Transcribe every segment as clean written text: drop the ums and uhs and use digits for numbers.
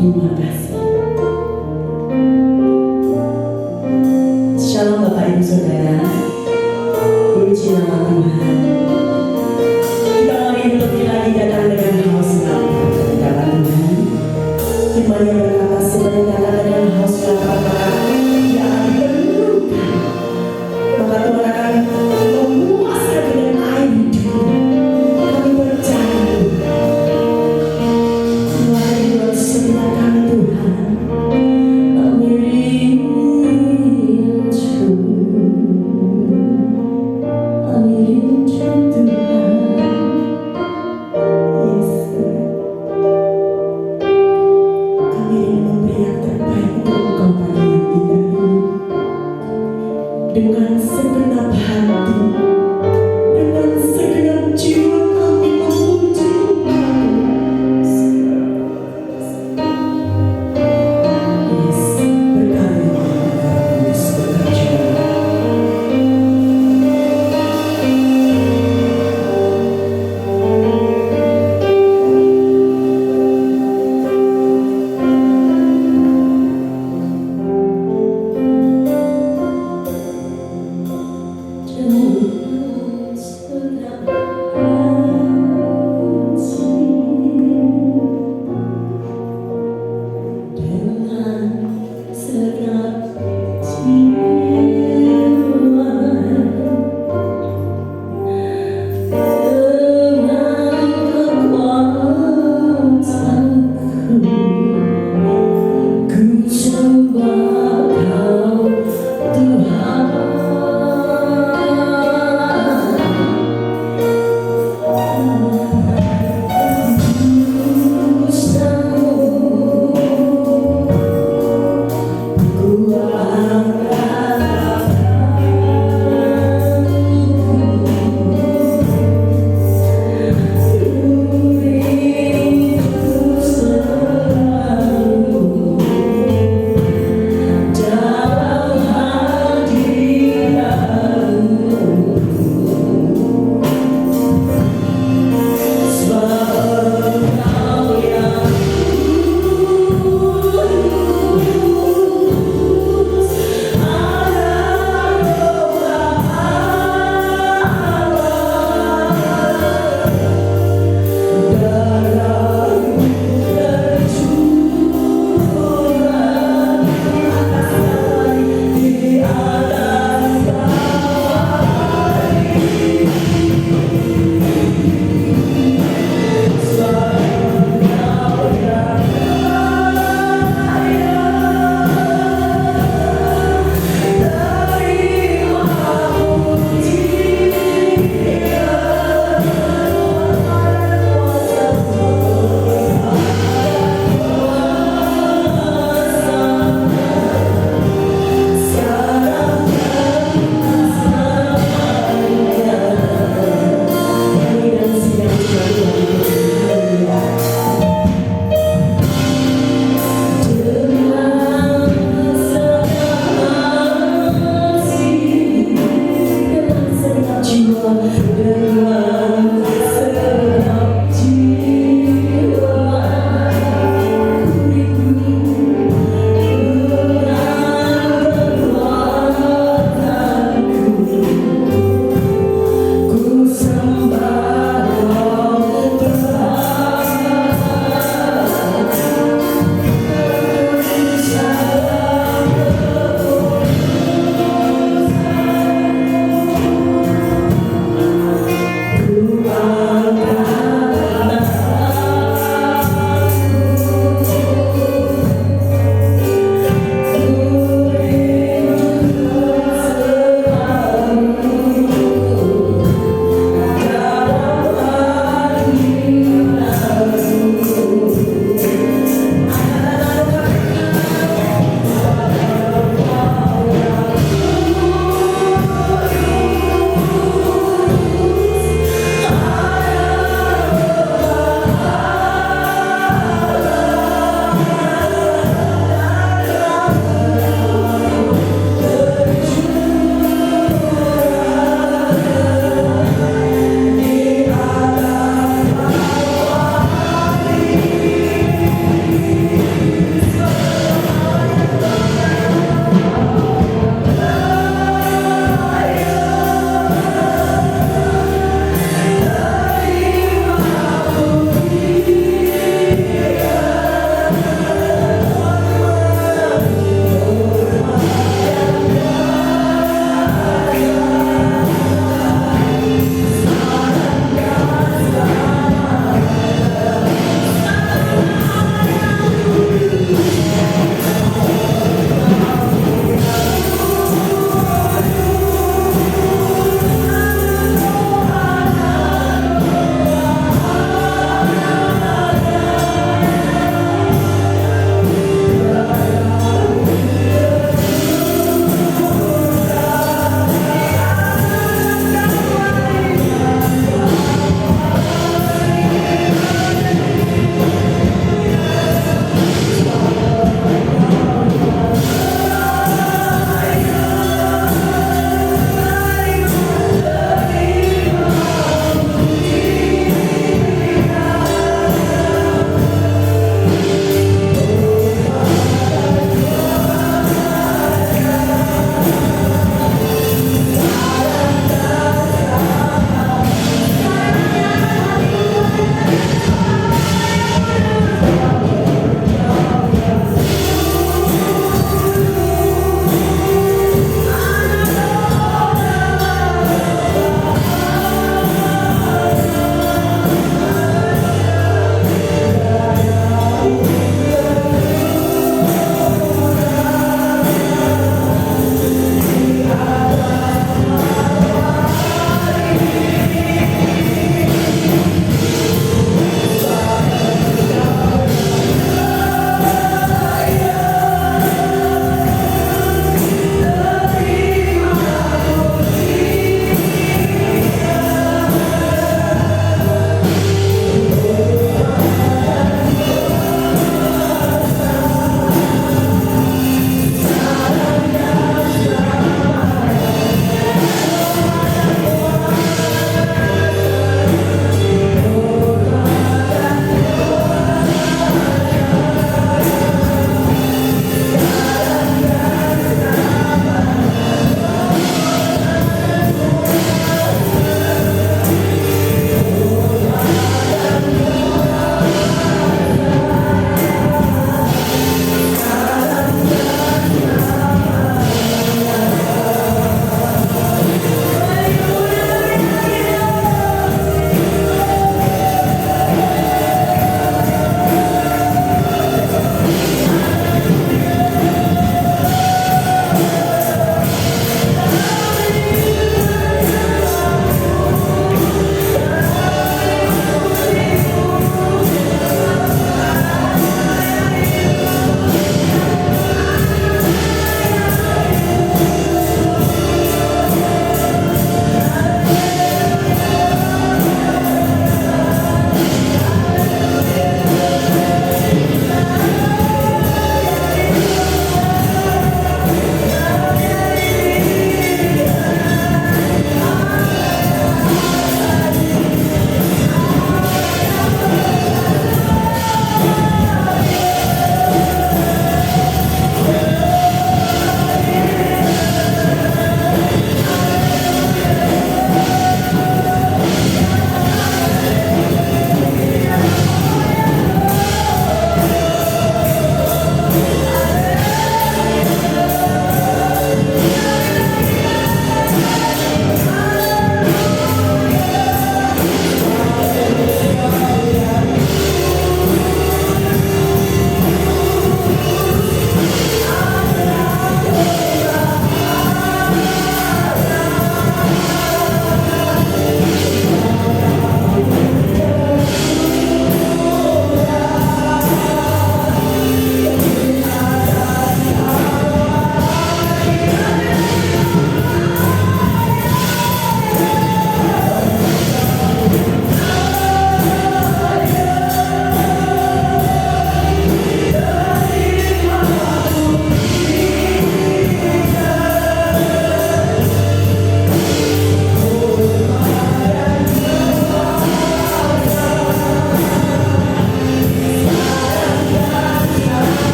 Terima kasih. Shalom Bapak Ibu Saudara, puji nama Tuhan. Kita mari untuk lagi datang dengan haus lapar kepada Tuhan. Firman yang berkata sebenarnya datang dengan haus lapar yang akan diperlukan, maka Tuhan akan memuaskan dengan air hidup. Kami percaya Tuhan yang setia kami Tuhan. Kami rindu Tuhan. Yes, kami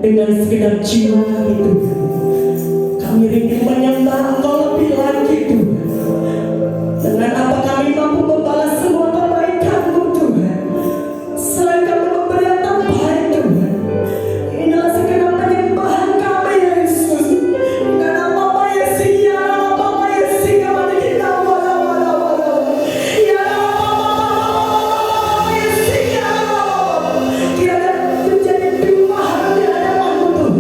dengan segenap jiwa kami Tuhan. Kami rindu menyembah Engkau lebih lagi Tuhan. Dengan apa kami mampu membalas semua kebaikan-Mu Tuhan. Selain kami memberi yang terbaik Tuhan. Inilah segenap penyembahan kami Yesus. Dengan apa Yesus ya apa Yesus ya mana kita wala. Ya Yesus ya. Kiranya menjadi tumpahan di hadapan-Mu Tuhan.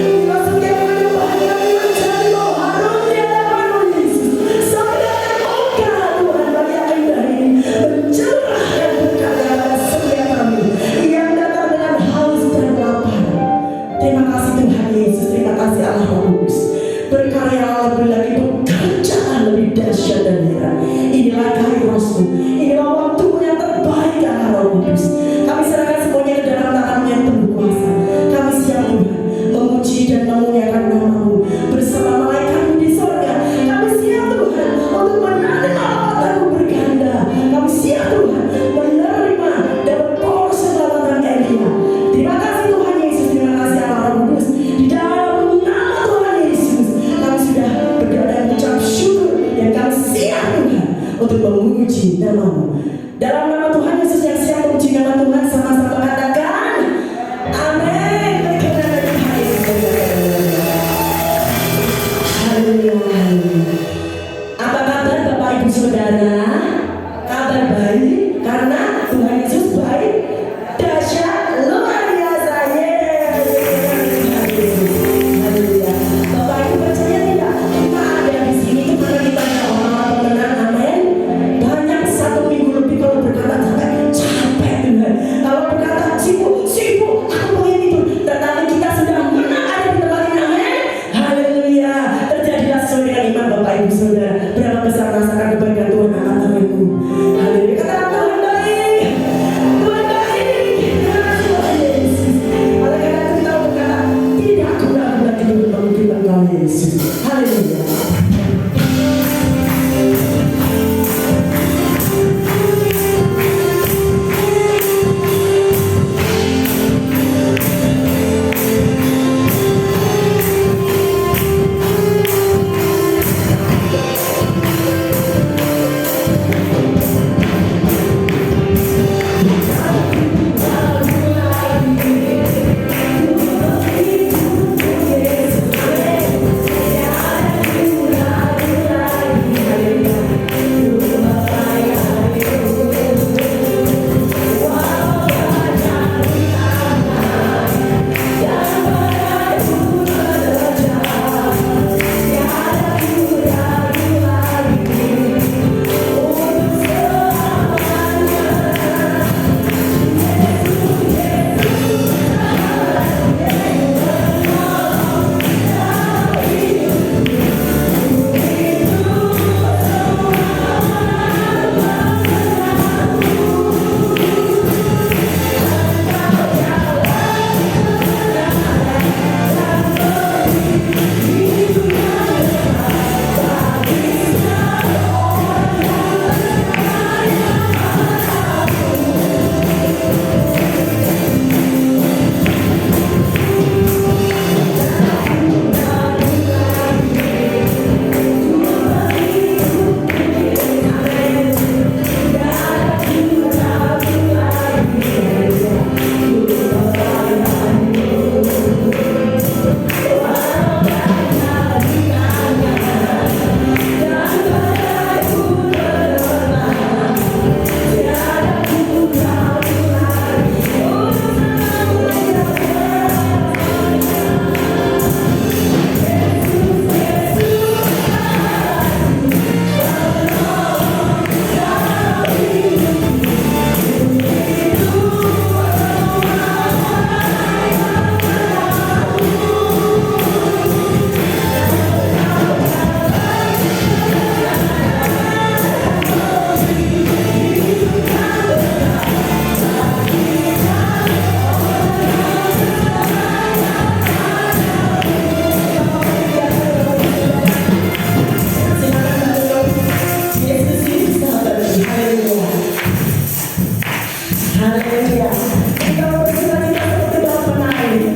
Inilah setiap penyembahan kami menjadi bau harum di hadapan-Mu Yesus. Sampai Tuhan bagi indah ini mencurahkan berkat dalam setiap kami yang datang dengan haus dan lapar. Terima kasih Tuhan Yesus, terima kasih Allah Roh Kudus. Berkarya lebih lagi, bekerjaan lebih dahsyat dan heran. Inilah Kairos-Mu, inilah waktu yang terbaik Allah Roh Kudus. Kami serahkan semuanya ke dalam tangan-Mu yang penuh kuasa. Kami siap Tuhan memuji dan memuliakan nama-Mu bersama malaikat-Mu di sorga. Kami siap Tuhan untuk menerima lawatan-Mu berganda. Kami siap Tuhan menerima dan berporos keselamatan Elia. Terima kasih Tuhan Yesus, terima kasih Allah Roh Kudus. Di dalam nama Tuhan Yesus kami sudah berdoa dan mengucap syukur, dan kami siap Tuhan untuk memuji nama-Mu. Dalam nama Tuhan Yesus yang siap memuji nama Tuhan, sama-sama katakan amin. Haleluya. Apa kabar Bapak Ibu Saudara? Kabar baik karena Tuhan Yesus baik, dahsyat, luar biasa. Haleluya. Bapak Ibu percaya tidak? Kita ada di sini itu karena kita ada orang-orang pemenang. Amin. Banyak 1 minggu lebih kalau berkata sampai capek Tuhan. Kalau berkata sibuk, aku pengen itu. Tetapi kita sudah menang ada di tempat ini. Amin. Haleluya. Terjadilah sesuai dengan iman Bapak Ibu Saudara. Berapa besar rasakan kebaikan Tuhan akan tanganmu. Haleluya. Katakan Tuhan baik. Tuhan baik. Tuhan Yesus. Oleh karena itu kita berkata tidak aku lagi memuji Engkau Yesus. Haleluya. Haleluya. Kita bersuka cita seperti daun penarik.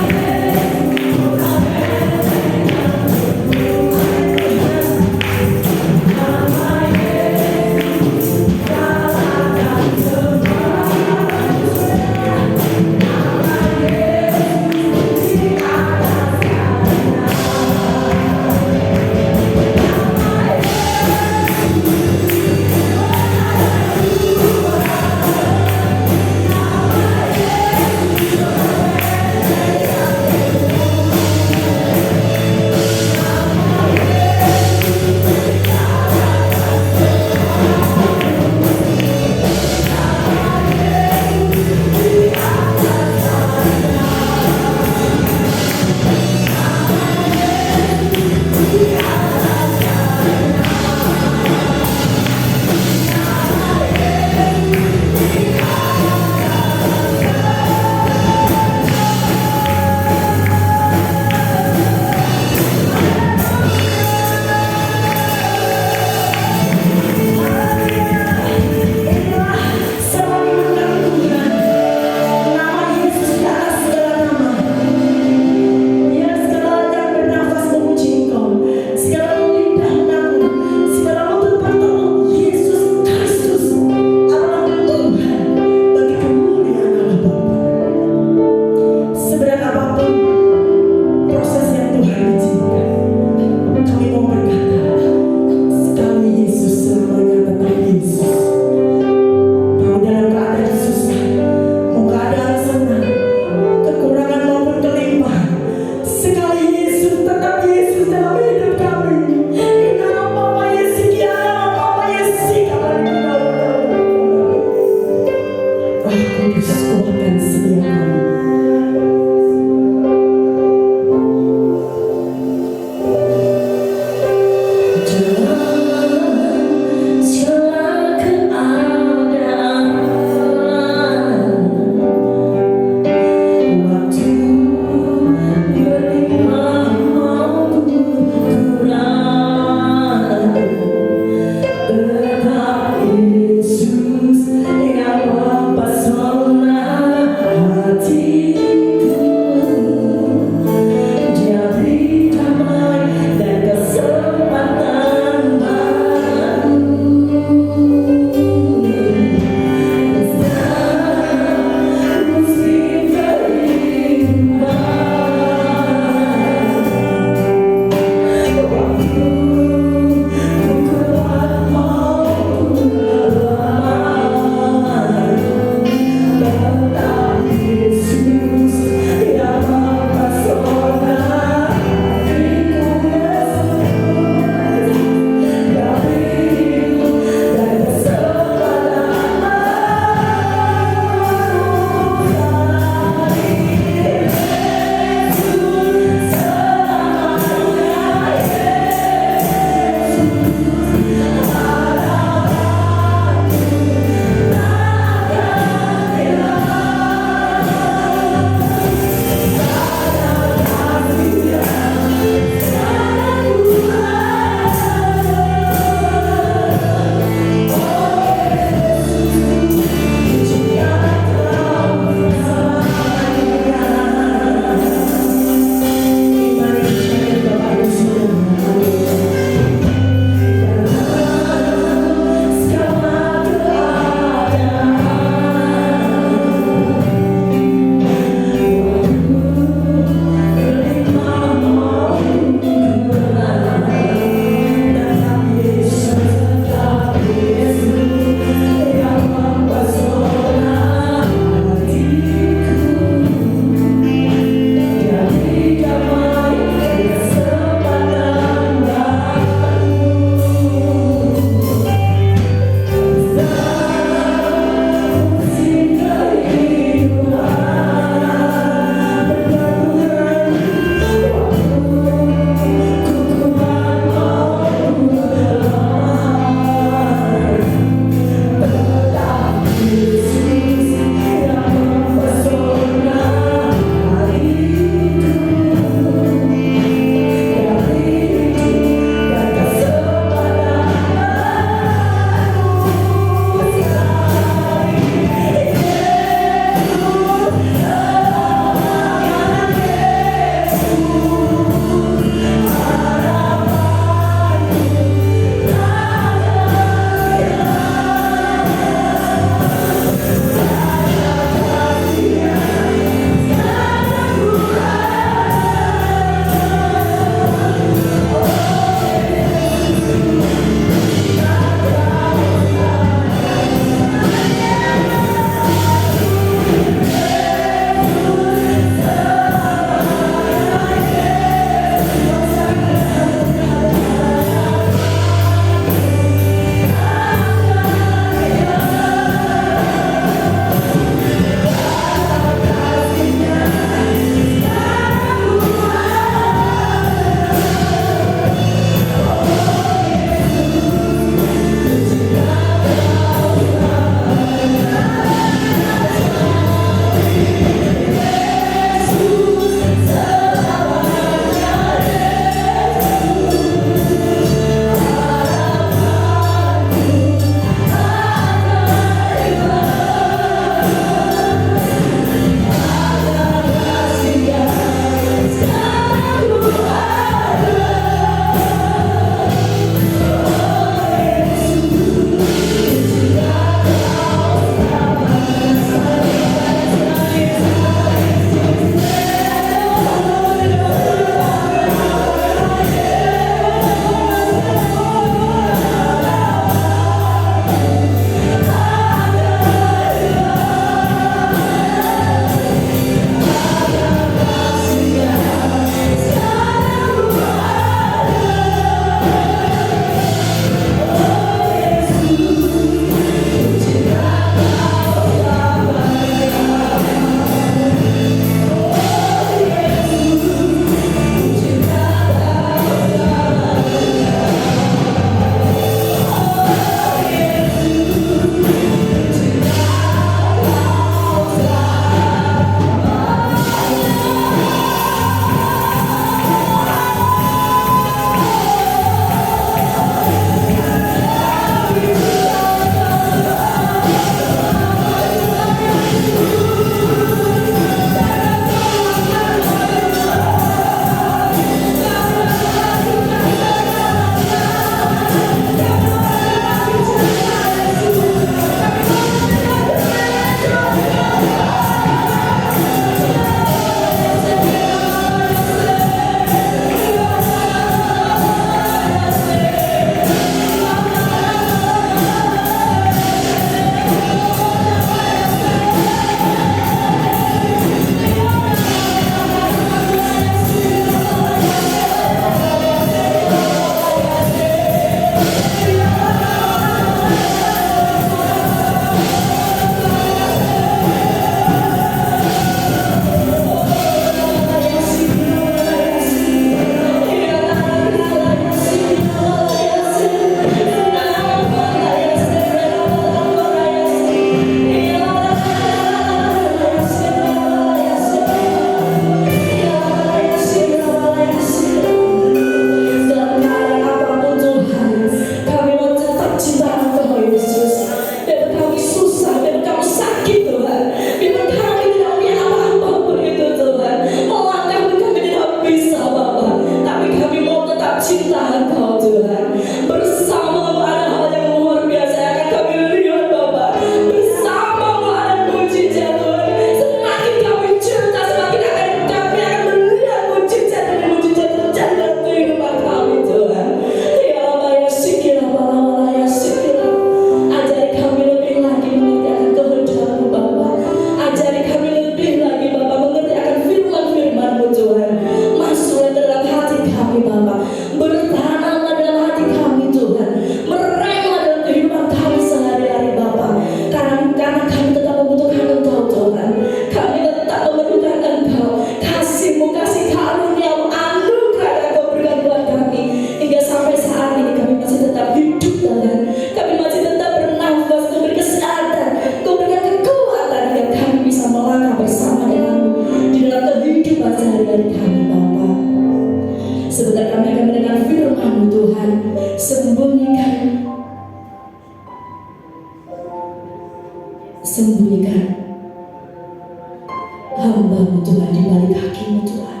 hamba-Mu Tuhan di balik kaki-Mu Tuhan.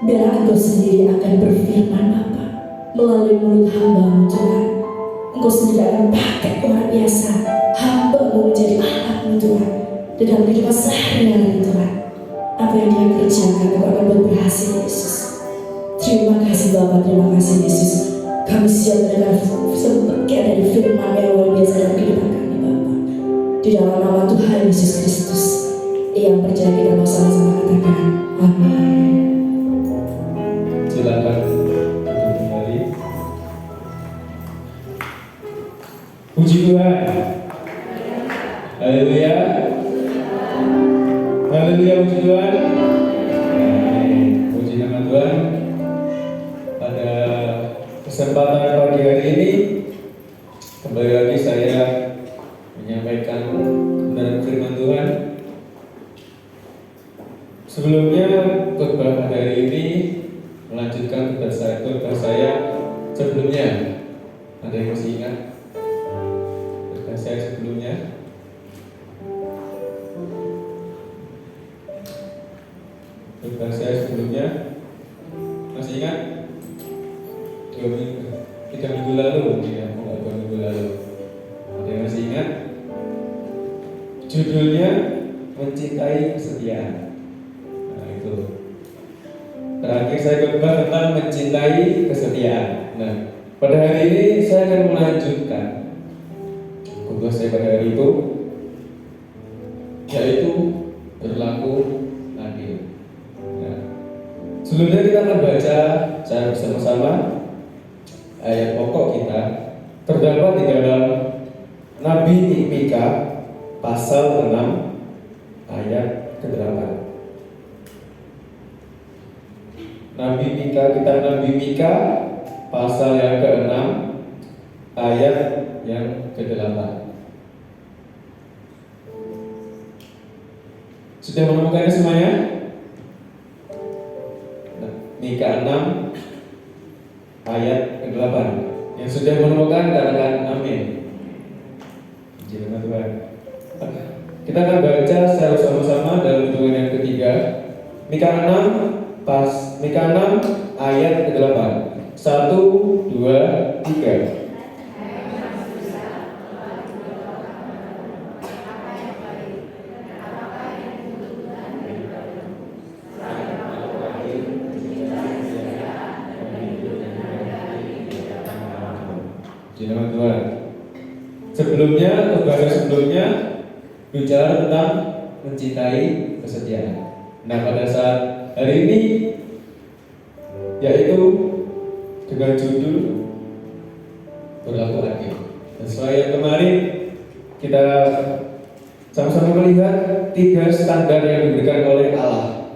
Biarlah Engkau sendiri akan berfirman Bapa melalui mulut hamba-Mu Tuhan. Engkau sendiri akan pakai luar biasa hamba-Mu menjadi alat-Mu Tuhan di dalam kehidupan sehari-hari Tuhan. Apa yang Dia kerjakan Engkau akan berhasil Yesus. Terima kasih Bapa, terima kasih Yesus. Kami siap mendengar sebagian dari firman yang luar biasa dalam kehidupan kami Bapa. Di dalam nama Tuhan Yesus Kristus yang percaya kita mau sama-sama katakan amin. Silakan kembali. Puji Tuhan. Haleluya. Haleluya, puji Tuhan. Puji nama Tuhan. Pada kesempatan pagi hari ini kembali lagi saya menyampaikan kebenaran firman Tuhan. Sebelumnya khotbah pada hari ini melanjutkan khotbah saya sebelumnya. Ada yang masih ingat khotbah saya sebelumnya? Khotbah saya sebelumnya masih ingat? 3 minggu lalu mungkin ya, 2 minggu lalu. Ada yang masih ingat? Judulnya Mencintai Kesetiaan. Nah itu. Terakhir saya khotbah tentang mencintai kesetiaan. Nah, pada hari ini saya akan melanjutkan khotbah saya pada hari itu, yaitu berlaku adil. Nah, sebelumnya kita akan baca secara bersama-sama ayat pokok kita terdapat di dalam Nabi Mika pasal 6 ayat ke-8. Nabi Mika, kitab Nabi Mika pasal yang ke-6 ayat yang ke-8. Sudah menemukannya semuanya? Mika 6 ayat ke-8. Yang sudah menemukan katakan amin. Puji nama Tuhan. Kita akan baca secara sama-sama dalam hitungan yang ketiga. Mika 6 ayat ke-8. 1, 2, 3. Nama Tuhan. Sebelumnya bicara tentang mencintai kesetiaan. Nah pada saat hari ini yaitu dengan judul berlaku adil. Sesuai yang kemarin kita sama-sama melihat 3 standar yang diberikan oleh Allah.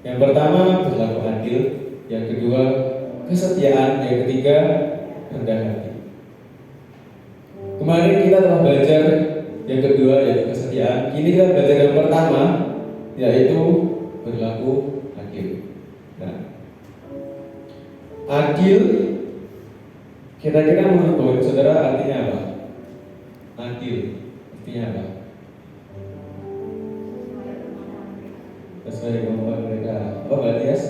Yang pertama berlaku adil, yang kedua kesetiaan, yang ketiga rendah hati. Kemarin kita telah belajar yang kedua yaitu kesetiaan. Kini kita belajar yang pertama yaitu berlaku adil. Nah, adil kira-kira menurut saudara artinya apa? Adil artinya apa? Sesuai kemampuan mereka. Apa Mbak Tias?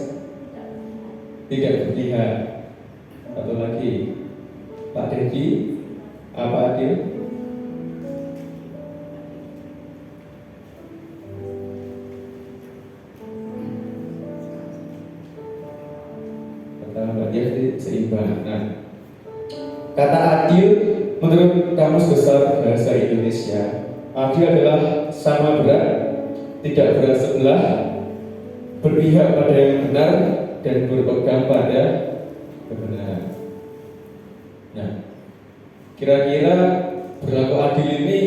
Tidak berpihak. Satu lagi Pak Dedi, apa adil? Kata Mbak Dia seimbang. Nah, kata adil menurut Kamus Besar Bahasa Indonesia, adil adalah sama berat, tidak berat sebelah, berpihak pada yang benar dan berpegang pada kebenaran. Nah, kira-kira berlaku adil ini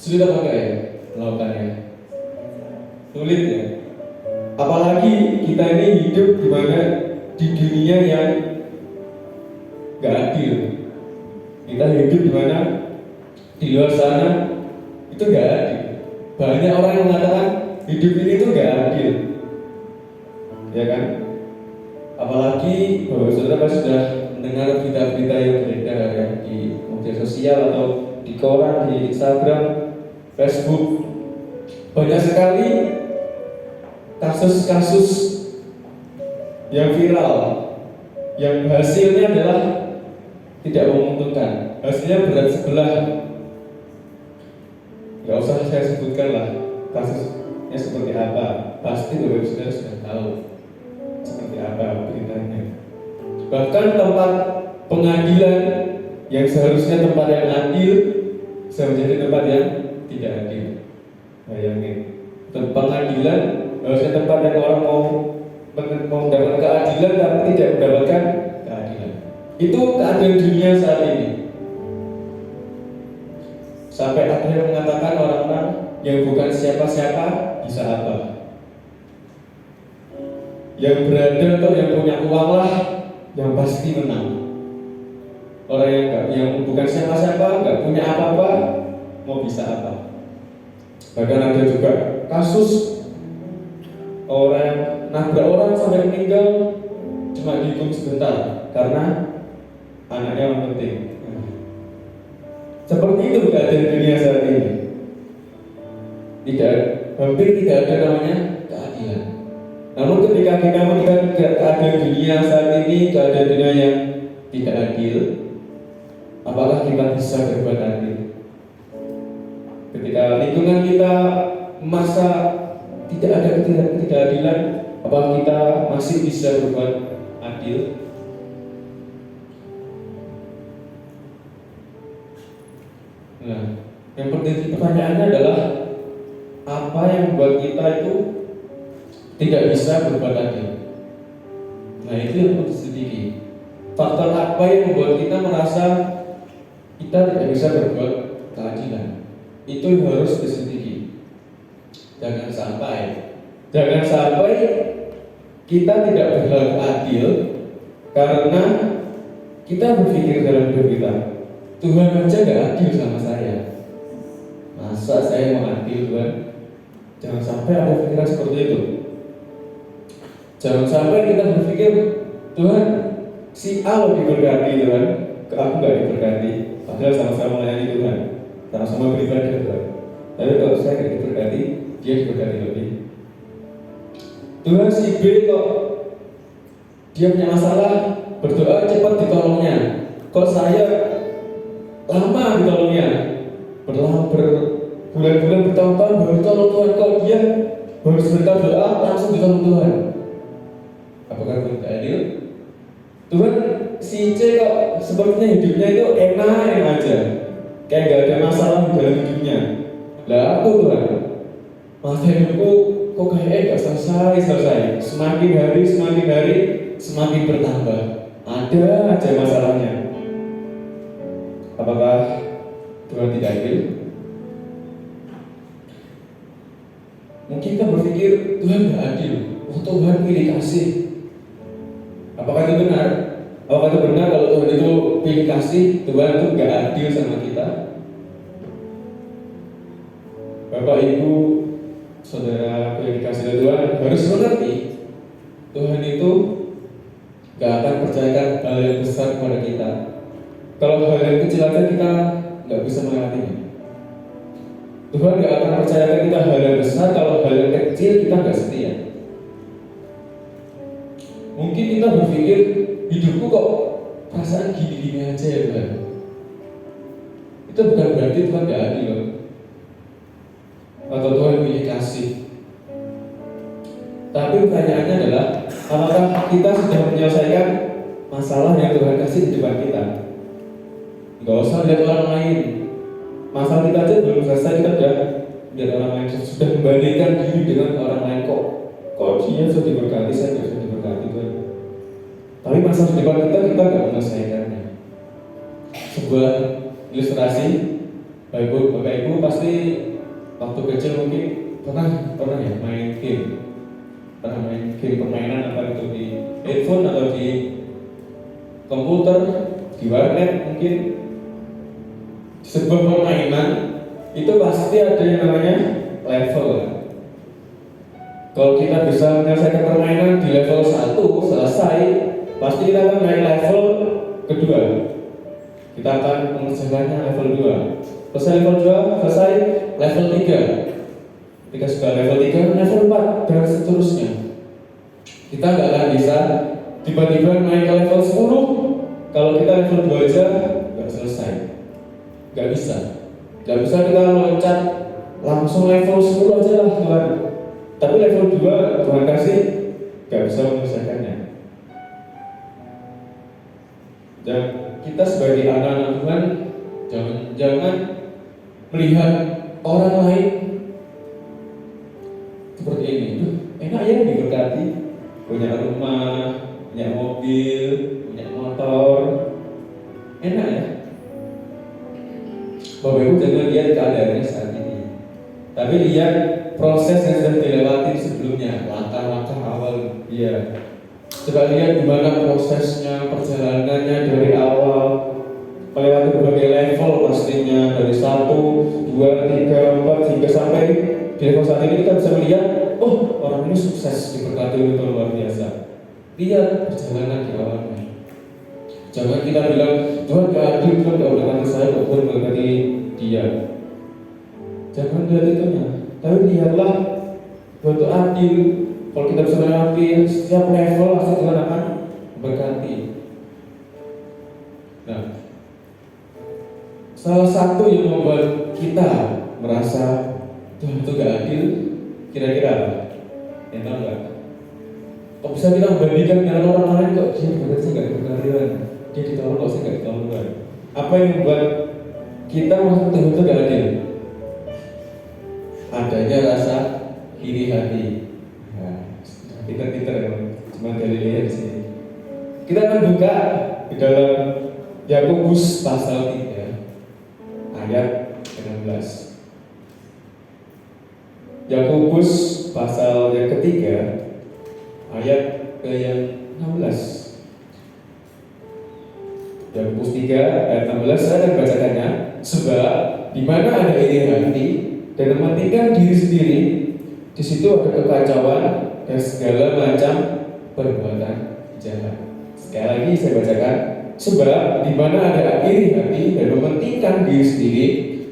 sulit apa enggak ya melakukannya? Sulit ya. Apalagi kita ini hidup di mana di dunia yang nggak adil. Kita hidup di mana di luar sana itu nggak adil. Banyak orang yang mengatakan hidup ini tuh nggak adil, ya kan? Apalagi bahwa saudara sudah mendengar berita-berita yang beredar ya di media sosial atau di koran, di Instagram, Facebook, Banyak sekali kasus-kasus yang viral, yang hasilnya adalah tidak menguntungkan, hasilnya berat sebelah. Gak usah saya sebutkan lah kasusnya seperti apa, pasti Bapak Saudara sudah tahu seperti apa beritanya. Bahkan tempat pengadilan yang seharusnya tempat yang adil bisa menjadi tempat yang tidak adil. Bayangin, tempat pengadilan harusnya tempat yang orang mau mendapatkan keadilan tapi tidak mendapatkan keadilan. Itu keadaan dunia saat ini. Sampai ada yang mengatakan orang-orang yang bukan siapa-siapa bisa apa? Yang berada atau yang punya uang lah yang pasti menang. Orang yang bukan siapa-siapa, nggak punya apa-apa, mau bisa apa? Bahkan ada juga kasus orang nabrak orang sampai meninggal cuma dihukum sebentar karena anaknya yang penting. Seperti itu keadaan dunia saat ini. Hampir tidak ada namanya keadilan. Namun ketika kita melihat keadaan dunia saat ini, keadaan dunia yang tidak adil, apakah kita bisa berbuat adil? Ketika lingkungan kita merasa tidak ada ketidakadilan, apakah kita masih bisa berbuat adil? Nah, yang penting pertanyaannya adalah apa yang membuat kita itu tidak bisa berbuat adil? Nah, itu yang perlu diselidiki. Faktor apa yang membuat kita merasa kita tidak bisa berbuat keadilan? Itu yang harus diselidiki. Jangan sampai kita tidak berbuat adil karena kita berpikir dalam hidup kita, Tuhan aja gak adil sama saya. Masa saya mau adil, Tuhan? Jangan sampai ada pikiran seperti itu. Jangan sampai kita berpikir, Tuhan, si A lo diberkati, Tuhan, ke aku gak diberkati. Padahal sama-sama melayani Tuhan, sama-sama beribadah, Tuhan. Tapi kalau saya gak diberkati, dia diberkati lebih. Tuhan, si B kok dia punya masalah, berdoa cepat ditolongnya. Kok saya lama ditolongnya, berbulan-bulan bertahun-tahun baru ditolong Tuhan. Kok dia baru sebentar doa langsung ditolong Tuhan? Apakah Tuhan tidak adil? Tuhan, si C kok sepertinya hidupnya itu enak aja, kayak gak ada masalah di dalam hidupnya. Lah aku Tuhan, masa hidupku kok kayak gak selesai. Semakin hari semakin bertambah, ada aja masalahnya. Apakah Tuhan tidak adil? Mungkin kita berpikir Tuhan tidak adil. Oh, Tuhan pilih kasih. Apakah itu benar? Apakah itu benar kalau Tuhan itu pilih kasih, Tuhan itu tidak adil sama kita? Bapak, Ibu, saudara yang dikasih oleh Tuhan harus mengerti Tuhan itu gak akan percayakan hal yang besar kepada kita kalau hal yang kecil aja kita gak bisa melewatinya. Tuhan gak akan percayakan kita hal yang besar kalau hal yang kecil kita gak setia. Mungkin kita berpikir, hidupku kok perasaan gini-gini aja ya Tuhan. Itu bukan berarti Tuhan gak adil loh, atau Tuhan pilih kasih. Tapi pertanyaannya adalah, apakah kita sudah menyelesaikan masalah yang Tuhan kasih di depan kita? Gak usah lihat orang lain. Masalah kita aja belum selesai, kita sudah lihat orang lain, sudah membandingkan diri dengan orang lain. Kok dia sudah diberkati, saya tidak sudah diberkati Tuhan. Tapi masalah di depan kita gak menyelesaikannya. Sebuah ilustrasi, Bapak Ibu pasti waktu kecil mungkin pernah ya main game. Pernah main game permainan apa itu di handphone atau di komputer, di warnet mungkin. Sebuah permainan itu pasti ada yang namanya level. Kalau kita bisa menyelesaikan permainan di level 1 selesai, pasti kita akan naik level kedua. Kita akan mengerjakannya level 2. Selesai level 2, selesai level 3. Ketika sudah level 3, level 4, dan seterusnya. Kita nggak akan bisa tiba-tiba naik ke level 10 kalau kita level 2 aja nggak selesai. Nggak bisa. Nggak bisa kita meloncat langsung level 10 aja lah Tuhan. Tapi level 2 Tuhan kasih nggak bisa menyelesaikannya. Dan kita sebagai anak-anak Tuhan jangan melihat orang lain seperti ini. Enak ya diberkati, punya rumah, punya mobil, punya motor, enak ya. Bapak Ibu jangan lihat keadaannya saat ini, tapi lihat proses yang sudah dilewati sebelumnya, langkah-langkah awal dia. Coba lihat gimana prosesnya, perjalanannya dari awal, melewati berbagai level pastinya, dari 1, 2, 3, 4 hingga sampai di level saat ini kita bisa melihat, oh orang ini sukses diberkati itu luar biasa. Lihat perjalanan di awalnya. Jangan kita bilang Tuhan gak adil, Tuhan gak berkati saya, Tuhan berkati dia. Jangan lihat itunya, tapi lihatlah Tuhan itu adil. Kalau kita bisa melewati setiap level, pasti Tuhan akan berkati. Nah, salah satu yang membuat kita merasa Tuhan itu gak adil, kira-kira apa? Yang tahu gak? Kok bisa kita membandingkan dengan orang lain, kok dia berkati saya gak berkati Tuhan, dia ditolong kok saya gak ditolong Tuhan? Apa yang membuat kita merasa Tuhan itu gak adil? Adanya rasa iri hati. Pinter-pinter ya, cuma Galilea di sini. Kita akan buka di dalam Yakobus pasal 3 ayat 16. Yakobus pasal yang ketiga ayat yang 16. Yakobus 3 ayat 16 saya akan bacakannya. Sebab di mana ada iri hati dan mementingkan diri sendiri, di situ ada kekacauan dan segala macam perbuatan jahat. Sekali lagi saya bacakan. Sebab di mana ada iri hati dan mementingkan diri sendiri,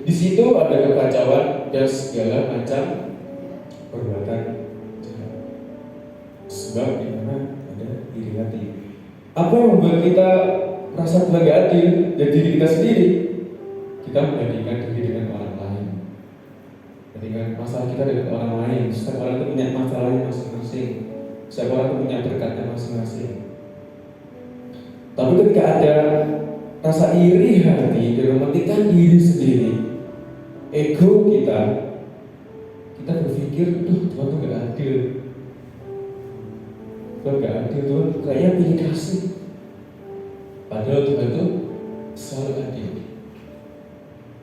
di situ ada kekacauan dan segala macam perbuatan jahat. Sebab di mana ada iri hati. Apa yang membuat kita merasa Tuhan gak adil dan diri kita sendiri? Kita membandingkan diri dengan orang lain, dengan masalah kita dengan orang lain. Setiap orang itu punya masalahnya masing-masing. Setiap orang itu punya berkatnya masing-masing. Tapi ketika ada rasa iri hati dan mementingkan diri sendiri, ego kita berpikir, Tuhan tuh gak adil. Tuhan gak adil, Tuhan kayaknya pilih kasih. Padahal Tuhan itu selalu adil.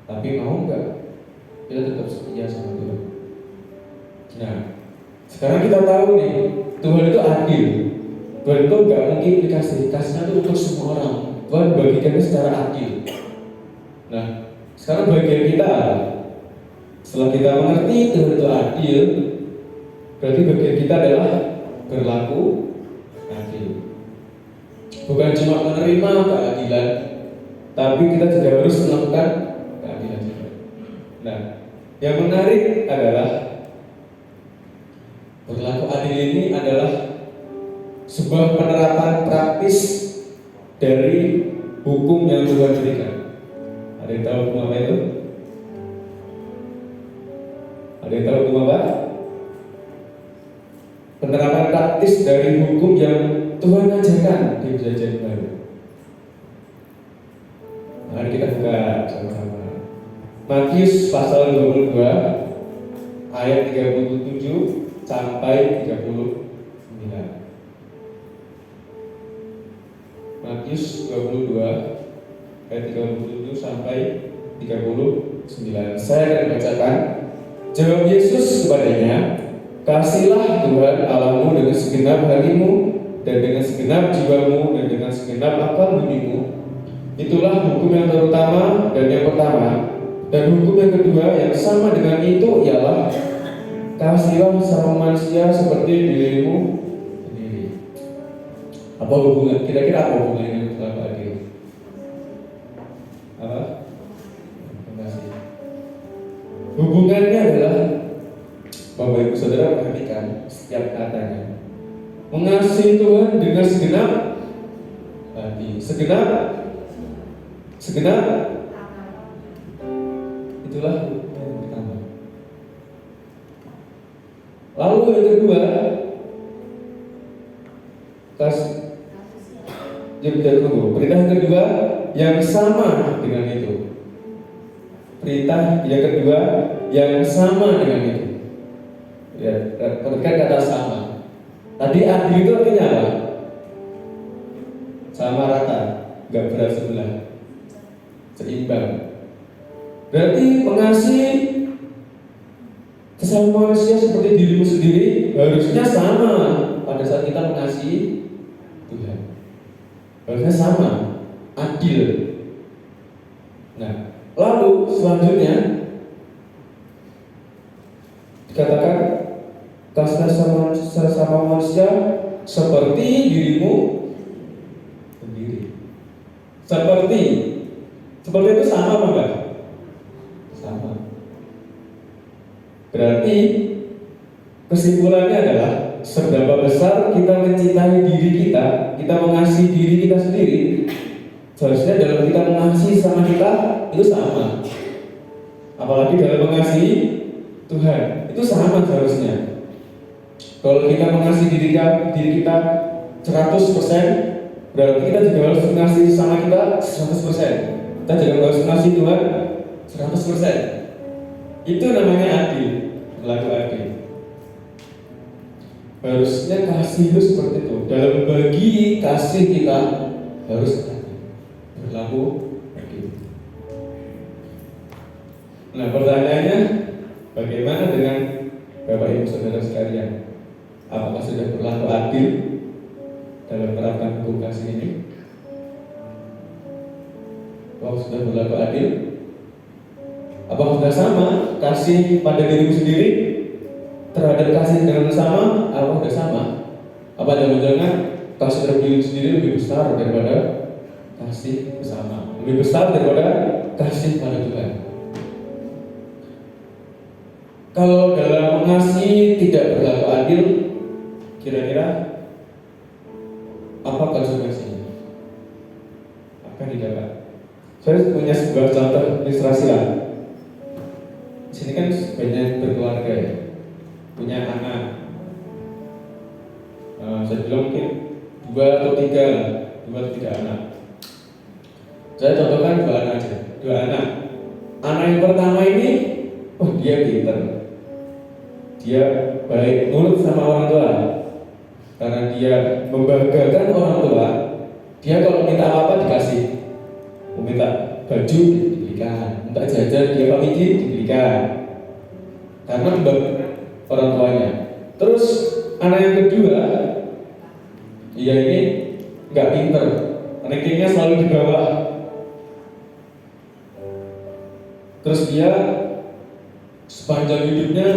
Tapi mau nggak kita tetap setia sama Tuhan? Nah, sekarang kita tahu nih, Tuhan itu adil. Tuhan itu nggak mungkin kasihnya itu untuk semua orang. Tuhan bagikannya secara adil. Nah, sekarang bagian kita, setelah kita mengerti Tuhan itu adil, berarti bagian kita adalah berlaku adil. Bukan cuma menerima keadilan, tapi kita juga harus melakukan keadilan juga. Nah, yang menarik adalah berlaku adil ini adalah sebuah penerapan praktis dari hukum yang Tuhan berikan. Ada yang tahu hukum apa itu? Ada yang tahu hukum apa? Penerapan praktis dari hukum yang Tuhan ajarkan di Perjanjian Baru. Mari kita buka sama-sama. Matius pasal 22 ayat 37 sampai 39. Matius 22 ayat 37 sampai 39. Saya akan bacakan. Jawab Yesus kepadanya, kasihlah Tuhan Allahmu dengan segenap hatimu dan dengan segenap jiwamu dan dengan segenap akal budimu. Itulah hukum yang terutama dan yang pertama. Dan hukum yang kedua yang sama dengan itu ialah kasihlah sama manusia seperti dirimu sendiri. Apa hubungan? Kira-kira apa hubungannya dengan berlaku adil? Apa? Terima kasih. Hubungannya adalah saudara perhatikan setiap katanya. Mengasihi Tuhan dengan segenap hati, segenap itulah yang pertama. Lalu yang kedua, perintah yang kedua yang sama dengan itu. Perintah yang kedua yang sama dengan itu. Ya, perhatikan kata sama. Tadi adil itu artinya apa? Sama rata, nggak berat sebelah, seimbang. Berarti mengasihi sesama manusia seperti dirimu sendiri harusnya sama pada saat kita mengasihi Tuhan. Harusnya sama, adil. Nah, lalu selanjutnya dikatakan kasihlah sesama manusia seperti dirimu sendiri. Seperti itu sama apa enggak? Sama. Berarti kesimpulannya adalah seberapa besar kita mencintai diri kita mengasihi diri kita sendiri, seharusnya dalam kita mengasihi sama kita itu sama. Apalagi dalam mengasihi Tuhan itu sama seharusnya. Kalau kita mengasihi diri kita 100%, berarti kita juga harus mengasihi sama kita 100%. Kita juga harus mengasihi Tuhan 100%. Itu namanya adil, berlaku adil. Harusnya kasih itu seperti itu. Dalam bagi kasih kita harus adil, berlaku adil. Nah, pertanyaannya, bagaimana dengan Bapak Ibu Saudara sekalian? Apakah sudah berlaku adil dalam menerapkan hukum kasih ini? Apakah sudah berlaku adil? Apakah sudah sama kasih pada dirimu sendiri terhadap kasih dengan sesama? Apakah sudah sama? Apa jangan-jangan kasih terhadap diri sendiri lebih besar daripada kasih bersama, lebih besar daripada kasih pada Tuhan? Kalau dalam mengasihi tidak berlaku adil, kira-kira apa konsekuensinya? Apa yang didapat? Saya punya sebuah contoh ilustrasi lah. Di sini kan banyak berkeluarga ya, punya anak. Saya bilang mungkin 2 atau 3 anak. Saya contohkan 2 anak aja, 2 anak. Anak yang pertama ini, dia pintar. Dia baik, nurut sama orang tua. Karena dia membanggakan orang tua, dia kalau minta apa-apa dikasih. Minta baju dibelikan, minta jajan dia Pak Miji dibelikan. Karena membanggakan orang tuanya. Terus anak yang kedua, dia ini nggak pintar, rankingnya selalu di bawah. Terus dia sepanjang hidupnya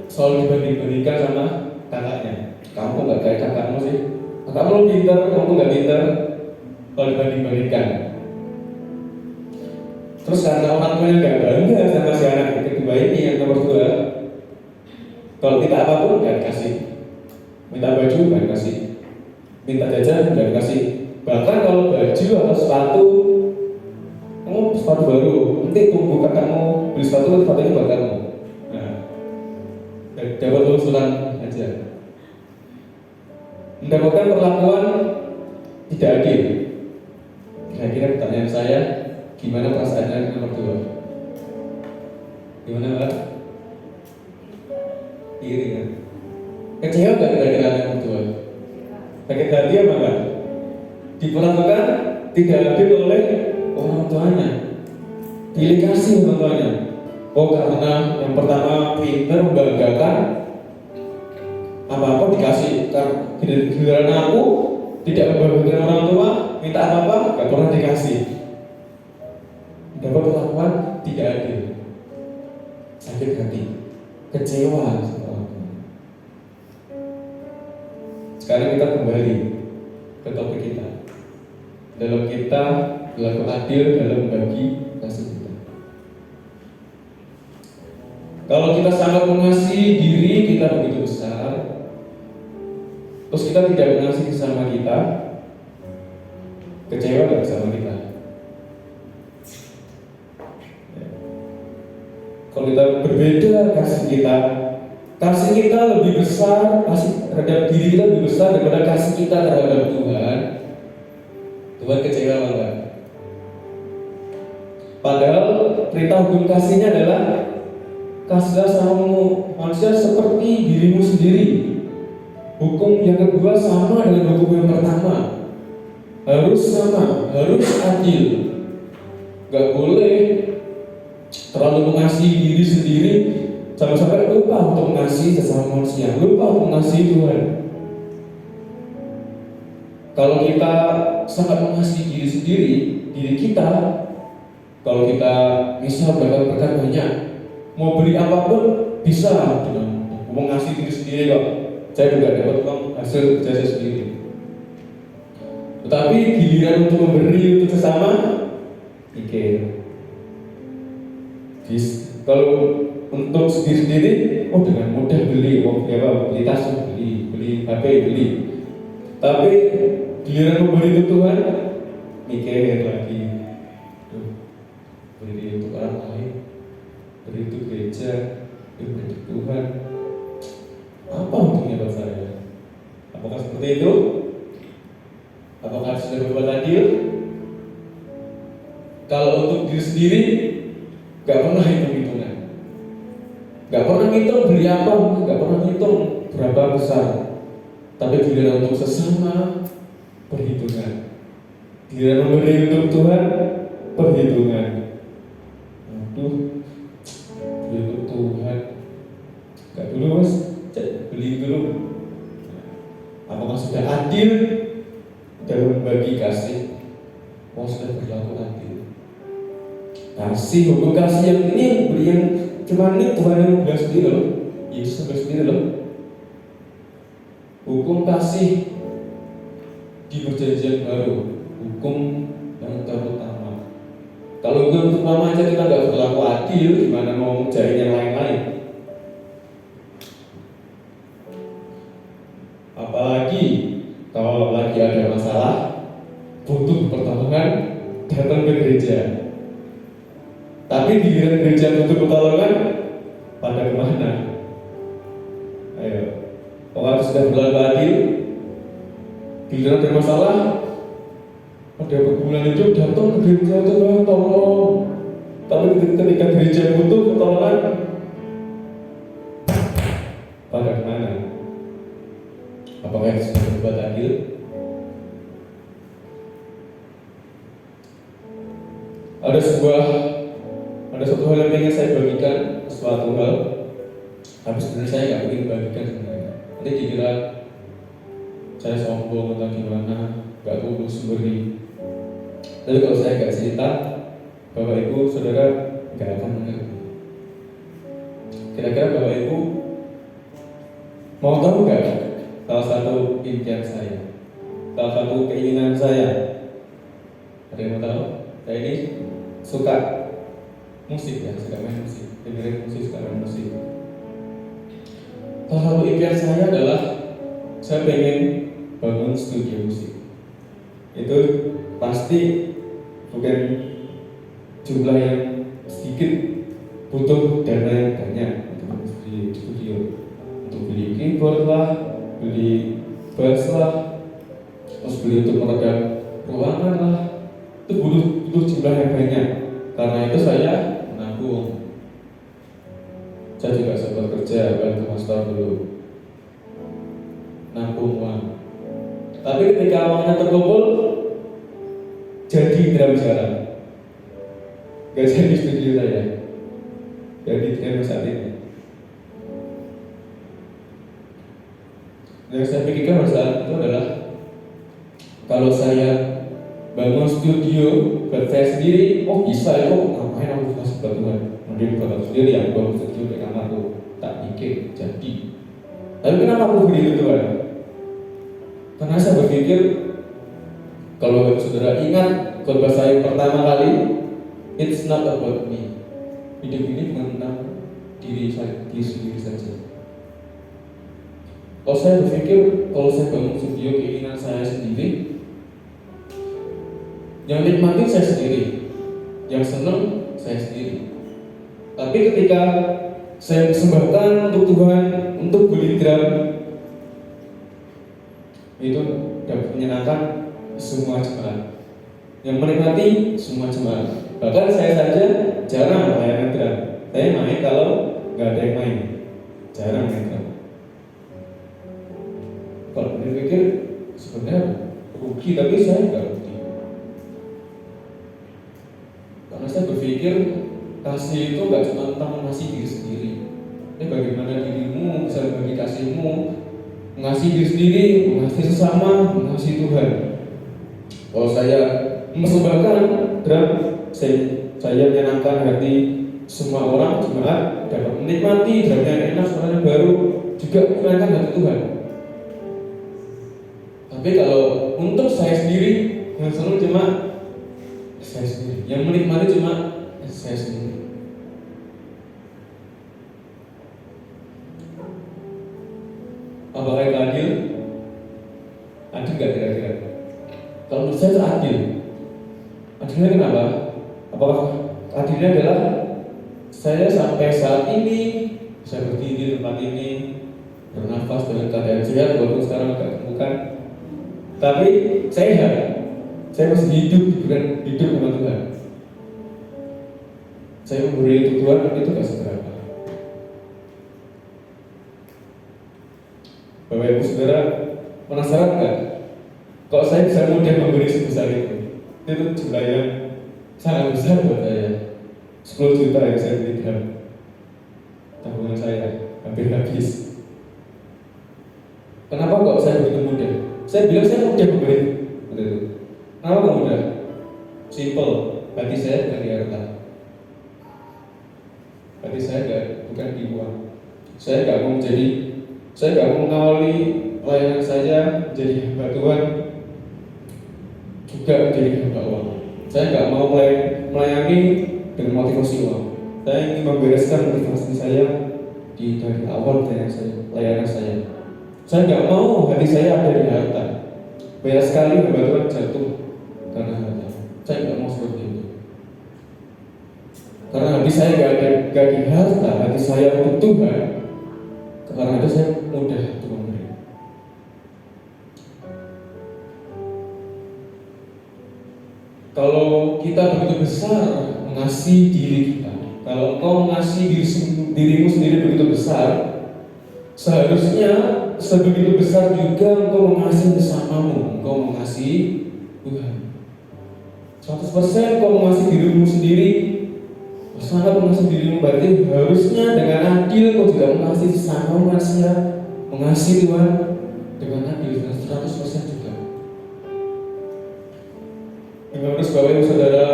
selalu dibanding-bandingkan sama kakaknya. Kamu nggak kayak kakakmu sih, kakakmu pintar, kamu nggak pintar. Kalau dibanding-bandingkan. Terus karena orang tuanya nggak bangga sama si anak kedua ini yang nomor 2, kalau minta apapun nggak dikasih, minta baju nggak dikasih, minta jajan nggak dikasih. Bahkan kalau baju atau sepatu, kamu sepatu baru, nanti tunggu kakakmu beli sepatunya buat kamu. Nah, dapat usulan aja. Mendapatkan perlakuan tidak adil. Kira-kira pertanyaan saya, gimana perasaannya nomor 2? Gimana Pak? Iri kan? Kecewa gak kira-kira nomor 2? Sakit hati apa enggak? Diperlakukan tidak adil oleh orang tuanya. Pilih kasih orang tuanya. Karena yang pertama pintar membanggakan, apa-apa dikasih. Giliran aku tidak membanggakan orang tua, minta apa-apa gak pernah dikasih. Dapat perlakuan tidak adil, sakit hati, kecewa sama orang tua. Sekarang kita kembali ke topik kita. Dalam kita berlaku adil dalam bagi kasih kita. Kalau kita sangat mengasihi diri kita begitu besar, terus kita tidak mengasihi sesama kita, kecewa nggak sama kita? Ya. Kalau kita berbeda kasih kita lebih besar, kasih terhadap diri kita lebih besar daripada kasih kita terhadap Tuhan. Tuhan kecewa apa enggak? Padahal perintah hukum kasihnya adalah kasihlah sama manusia seperti dirimu sendiri. Hukum yang kedua sama dengan hukum yang pertama. Harus sama, harus adil. Gak boleh terlalu mengasihi diri sendiri sampai-sampai lupa untuk mengasihi sesama manusia, lupa untuk mengasihi Tuhan. Kalau kita sangat mengasihi diri sendiri, diri kita, kalau kita misal berkat banyak, mau beli apapun bisa dengan mengasihi diri sendiri kok. Saya juga dapat uang hasil kerja saya sendiri. Tetapi giliran untuk memberi untuk sesama, pikir. Kalau untuk sendiri, dengan mudah beli, beli tas, beli HP, beli. Tapi giliran memberi untuk Tuhan, mikir lagi. Beri untuk orang lain, beri untuk gereja, beri untuk Tuhan. Apa untungnya buat saya? Apakah seperti itu? Apakah sudah berbuat adil? Kalau untuk diri sendiri, gak pernah hitung-hitungan, gak pernah ngitung beli apa, gak pernah ngitung berapa besar. Tapi giliran untuk sesama, perhitungan. Giliran memberi untuk Tuhan, perhitungan. Aduh, beli untuk Tuhan, gak dulu mas, beli dulu. Apakah sudah adil dalam membagi kasih? Sudah berlaku adil. Kasih, hukum kasih yang ini yang cuma ini Tuhan yang bilang sendiri loh, Yesus bilang sendiri loh. Hukum kasih di perjanjian baru, hukum yang terutama. Kalau hukum terutama aja kita nggak berlaku adil, gimana mau mencari yang lain-lain? Apalagi kalau lagi ada masalah, butuh pertolongan, datang ke gereja. Tapi giliran gereja butuh pertolongan, pada kemana? Ayo, kalau sudah berlaku adil, giliran ada masalah, ada pergumulan hidup, datang ke gereja Tuhan tolong. Tapi ketika gereja butuh pertolongan, pada kemana? Apakah itu sudah berbuat adil? Ada satu hal yang ingin saya bagikan, suatu hal, tapi sebenarnya saya nggak ingin bagikan sebenarnya. Nanti dikira saya sombong atau gimana, nggak tulus memberi. Tapi kalau saya nggak cerita, Bapak Ibu, Saudara nggak akan mengerti. Kira-kira Bapak Ibu mau tahu nggak salah satu impian saya, salah satu keinginan saya? Ada yang mau tahu? Saya ini suka musik ya, suka main musik, dengerin musik, suka main musik. Salah satu impian saya adalah saya pengen bangun studio musik. Itu pasti bukan jumlah yang sedikit, butuh dana yang banyak untuk beli studio, untuk beli keyboard lah, beli bass lah, terus beli untuk meredam ruangan lah. Itu butuh jumlah yang banyak. Karena itu saya menabung. Saya juga sempat kerja bantu master dulu, nabung uang. Tapi ketika uangnya terkumpul, jadi drum sekarang. Gak jadi studio saya, jadi drum saat ini. Yang saya pikirkan saat itu adalah kalau saya bangun studio buat saya sendiri, bisa itu ngapain aku kasih buat Tuhan? Mending buat aku sendiri yang bangun studio di kamarku, tak bikin jadi. Tapi kenapa aku begitu Tuhan? Karena saya berpikir, kalau saudara ingat khotbah saya pertama kali, it's not about me. Hidup ini bukan tentang diri sendiri saja. Kalau saya berpikir, kalau saya bangun studio keinginan saya sendiri, yang nikmatin saya sendiri, yang seneng saya sendiri. Tapi ketika saya persembahkan untuk Tuhan, untuk beli drum, itu dapat menyenangkan semua jemaat. Yang menikmati semua jemaat. Bahkan saya saja jarang melayani drum. Saya main kalau nggak ada yang main, jarang main drum. Kalau berpikir sebenarnya rugi, tapi saya nggak rugi. Karena saya berpikir kasih itu nggak cuma tentang mengasihi diri sendiri. Bagaimana dirimu bisa berbagi kasihmu, mengasihi diri sendiri, mengasihi sesama, mengasihi Tuhan. Kalau saya mempersembahkan drum, saya menyenangkan hati semua orang, jemaat dapat menikmati drum yang enak, suaranya baru, juga menyenangkan hati Tuhan. Tapi kalau untuk saya sendiri, yang senang cuma saya sendiri, yang menikmati cuma saya sendiri. Apakah itu adil? Adil gak kira-kira? Kalau menurut saya itu adil. Adilnya kenapa? Apakah adilnya adalah saya sampai saat ini bisa berdiri di tempat ini, bernafas dengan keadaan sehat walaupun sekarang agak gemukan, tapi sehat, saya masih hidup, bukan hidup dengan Tuhan. Saya memberi untuk Tuhan, itu gak seberapa. Bapak Ibu Saudara, penasaran gak? Kalau saya bisa mudah memberi sebesar itu jumlah yang sangat besar buat saya. 10 juta yang saya berikan, tabungan saya hampir habis. Kenapa kok saya begitu mudah? Saya bilang saya mudah memberi. Kenapa kok mudah? Simple, hati saya bukan di harta. Hati saya bukan di uang. Saya nggak mau mengawali pelayanan saya menjadi hamba Tuhan, juga menjadi hamba uang. Saya nggak mau melayani dengan motivasi uang. Saya ingin membereskan motivasi saya dari awal pelayanan saya. Saya nggak mau hati saya ada di harta. Banyak sekali hamba Tuhan jatuh karena harta. Saya nggak mau seperti itu. Karena hati saya nggak di harta, hati saya untuk Tuhan. Karena itu saya mudah untuk memberi. Kalau kita begitu besar mengasihi diri kita, kalau engkau mengasihi dirimu sendiri begitu besar, seharusnya sebegitu besar juga engkau mengasihi sesamamu, engkau mengasihi Tuhan. 100% engkau mengasihi dirimu sendiri, sangat mengasihi dirimu, berarti harusnya dengan adil kau juga mengasihi sesama manusia, mengasihi Tuhan dengan adil dan 100% juga. Yang harus Bapak Ibu Saudara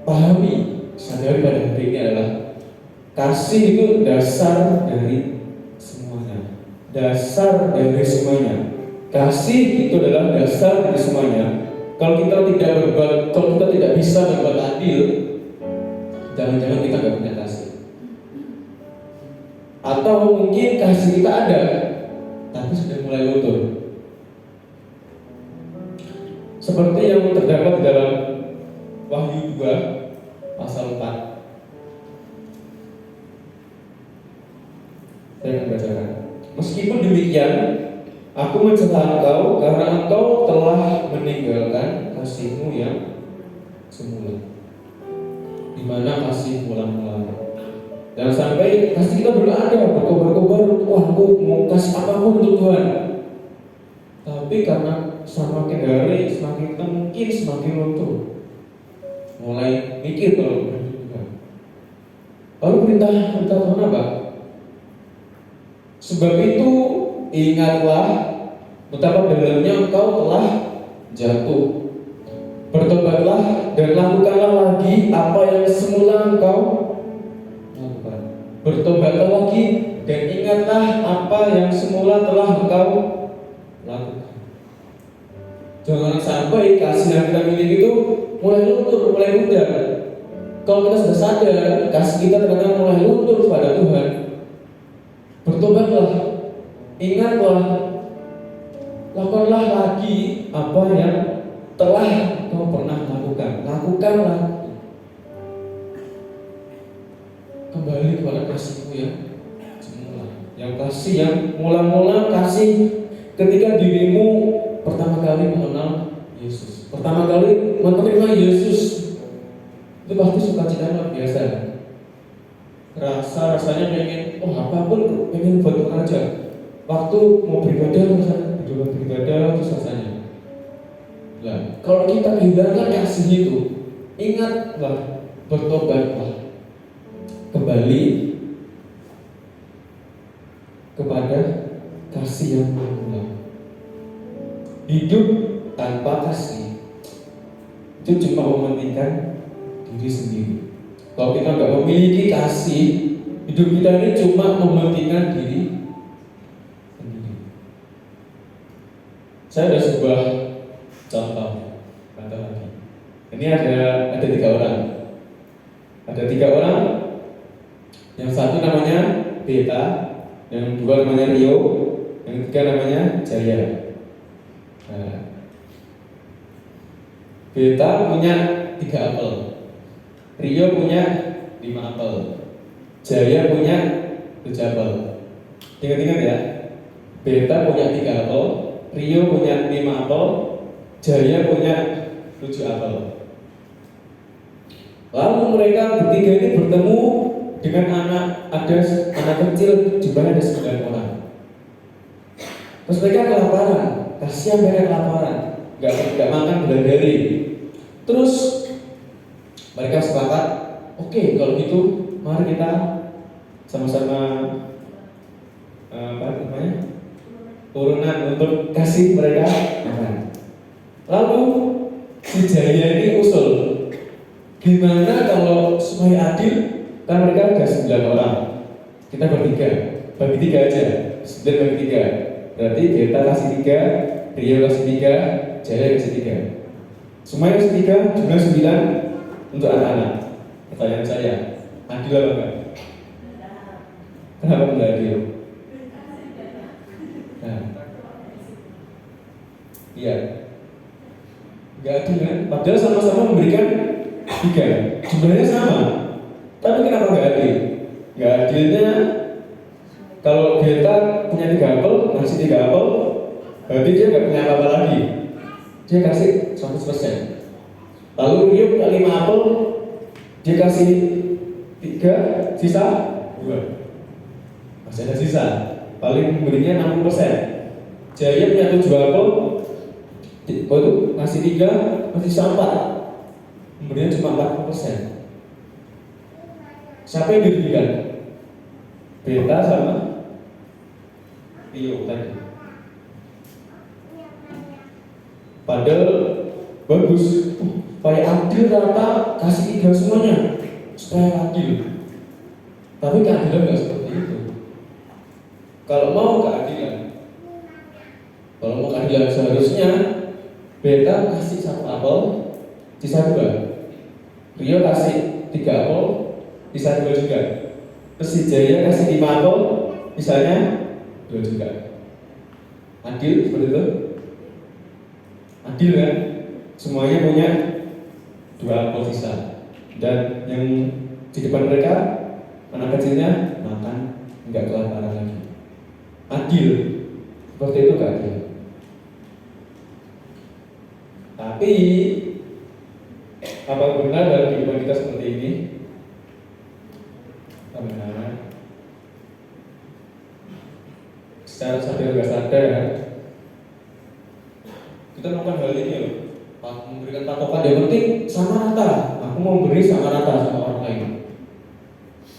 pahami, sadari pada hari ini adalah kasih itu dasar dari semuanya. Dasar dari semuanya. Kasih itu adalah dasar dari semuanya. Kalau kita tidak bisa berbuat adil, jangan-jangan kita nggak punya kasih. Atau mungkin kasih kita ada, tapi sudah mulai luntur. Seperti yang terdapat dalam Wahyu 2 pasal 4. Saya akan bacakan. Meskipun demikian, aku mencela engkau karena engkau telah meninggalkan kasihmu yang semula. Di mana kasih mula-mula. Dan sampai kasih kita belum ada, berkobar-kobar, wah aku mau kasih apapun untuk Tuhan. Tapi karena semakin hari, semakin kita mungkin semakin luntur. Mulai mikir kalau Tuhan. Lalu perintah Tuhan apa? Sebab itu ingatlah betapa dalamnya engkau telah jatuh. Bertobatlah dan lakukanlah lagi apa yang semula engkau lakukan. Bertobatlah lagi dan ingatlah apa yang semula telah engkau lakukan. Jangan sampai kasih yang kita miliki itu mulai luntur, mulai mudah. Kalau kita sudah sadar kasih kita ternyata mulai luntur pada Tuhan, bertobatlah ingatlah, lakukanlah lagi apa yang telah kau pernah lakukan. Lakukanlah. Kembali kepada kasihmu ya semula. Yang kasih yang mula-mula kasih ketika dirimu pertama kali mengenal Yesus, pertama kali menerima Yesus, itu pasti sukacita luar biasa. Rasanya pengen, apapun pengen buat Tuhan aja. Waktu mau beribadah terus rasanya. Nah, kalau kita kehilangan kasih itu, ingatlah, bertobatlah, kembali kepada kasih yang mula. Hidup tanpa kasih itu cuma mementingkan diri sendiri. Kalau kita nggak memiliki kasih, hidup kita ini cuma mementingkan diri sendiri. Saya ada sebuah contoh lagi. Ini ada 3 orang. Ada 3 orang. Yang satu namanya Beta, yang dua namanya Rio, yang ketiga namanya Jaya. Nah, Beta punya 3 apel, Rio punya 5 apel, Jaya punya 7 apel. Ingat-ingat ya, Beta punya 3 apel, Rio punya 5 apel, Jaya punya 7 apel. Lalu mereka bertiga ini bertemu dengan ada anak kecil, jumlahnya ada 9 orang. Terus mereka kelaparan, kasihan mereka kelaparan, nggak makan bulan hari. Terus mereka sepakat, oke, kalau gitu mari kita sama-sama turunan untuk kasih mereka makan. Lalu si Jaya ini usul, gimana kalau supaya adil? Kan mereka ada 9 orang, kita bagi 3 aja, 9 bagi 3. Berarti Beta kasih 3, Rio kasih 3, Jaya kasih 3. Semuanya kasih 3, jumlah 9 untuk anak-anak. Pertanyaan saya, adil apa enggak? Kenapa enggak adil? Nah, iya, enggak adil kan? Padahal sama-sama memberikan 3, jumlahnya sama. Tapi kenapa nggak adil? Nggak adilnya, kalau Beta punya 3 apel, ngasih 3 apel, berarti dia nggak punya apa-apa lagi. Dia kasih 100%. Lalu Rio punya 5 apel, dia kasih 3, sisa 2. Masih ada sisa, paling memberinya 60%. Jaya punya 7 apel, itu ngasih 3, masih sisa 4, memberinya cuma 40%. Siapa yang dirugikan? Beta sama Rio tadi. Padahal bagus, supaya adil rata, kasih 3 semuanya, supaya adil. Tapi keadilan nggak seperti itu. Kalau mau keadilan seharusnya Beta kasih 1 apel, sisa 2. Rio kasih 3 apel, sisa 2 juga. Terus si Jaya kasih 5 apel, sisanya 2 juga. Adil seperti itu? Adil kan? Semuanya punya 2 apel sisa. Dan yang di depan mereka, anak kecilnya makan, nggak kelaparan lagi. Adil. Seperti itu gak adil. Tapi apa benar dalam kehidupan kita seperti ini? Benar. Secara sadar nggak sadar, kita melakukan hal ini loh. Memberikan patokan yang penting sama rata. Aku mau beri sama rata sama orang lain.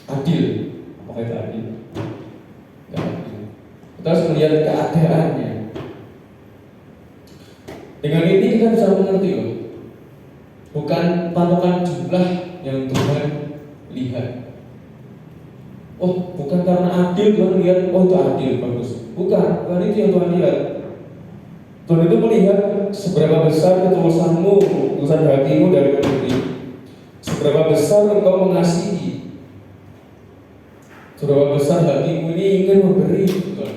Adil. Apakah itu adil? Nggak adil. Kita harus melihat keadaannya. Dengan ini kita bisa mengerti loh. Bukan patokan jumlah yang Tuhan lihat. Oh, bukan karena adil Tuhan lihat, oh itu adil, bagus. Bukan itu yang Tuhan lihat. Tuhan itu melihat seberapa besar ketulusanmu, ketulusan hatimu dari memberi. Seberapa besar engkau mengasihi. Seberapa besar hatimu ini ingin memberi.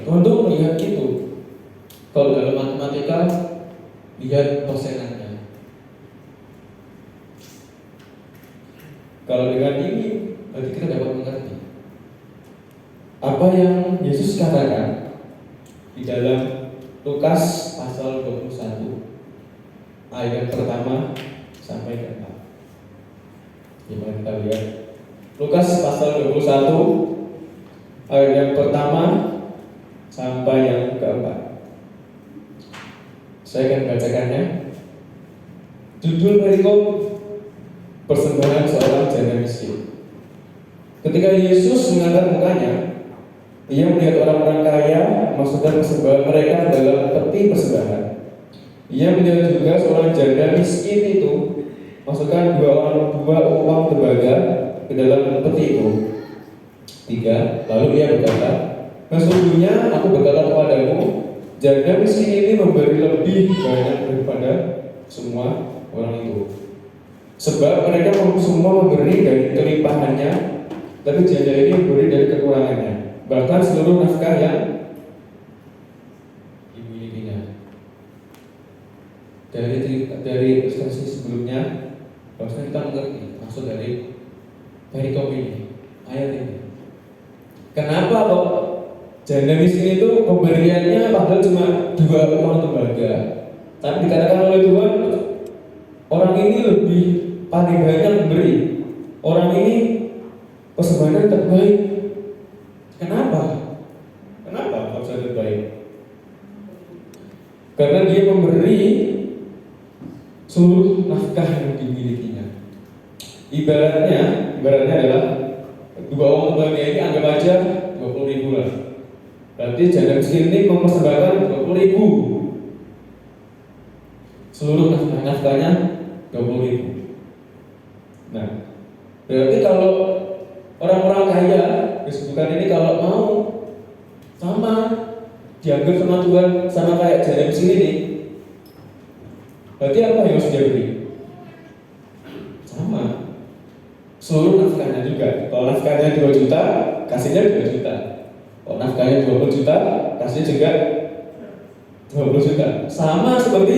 Tuhan tuh melihat itu. Kalau dalam matematika, lihat persenannya. Kalau dengan ini, berarti kita dapat mengerti apa yang Yesus katakan di dalam Lukas pasal 21 ayat pertama sampai ke 4. Gimana kita lihat Lukas pasal 21 ayat yang pertama sampai yang keempat. Saya akan bacakannya. Judul perikop persembahan seorang janda miskin. Ketika Yesus mengangkat mukanya, Ia melihat orang-orang kaya memasukkan persembahan mereka dalam peti persembahan. Ia melihat juga seorang janda miskin itu masukkan dua uang tembaga ke dalam peti itu. 3. Lalu ia berkata, sesungguhnya aku berkata kepadamu, janda miskin ini memberi lebih banyak daripada semua orang itu. Sebab mereka semua memberi dari kelimpahannya, tapi janda ini memberi dari kekurangannya. Bahkan seluruh nafkah yang dimilikinya. Dari ilustrasi sebelumnya, harusnya kita mengerti maksud dari perikop ini, ayat ini. Kenapa kok janda miskin itu pemberiannya padahal cuma 2 uang tembaga, tapi dikatakan oleh Tuhan orang ini lebih paling banyak memberi. Orang ini persembahan terbaik. Kenapa? Kenapa harus terbaik? Karena dia memberi seluruh nafkah yang dimilikinya. Ibaratnya adalah 2 uang tembaga ini anggap aja 20.000 lah. Berarti janda miskin ini mempersembahkan 20.000. Seluruh nafkahnya 20.000. Nah, berarti kalau orang-orang kaya disebutkan ini kalau mau sama dianggap sama Tuhan sama kayak janda miskin ini, berarti apa yang harus dia beri? Sama. Seluruh nafkahnya juga. Kalau nafkahnya 2 juta, kasihnya 2 juta. Kalau nafkahnya 20 juta, kasihnya juga 20 juta. Sama seperti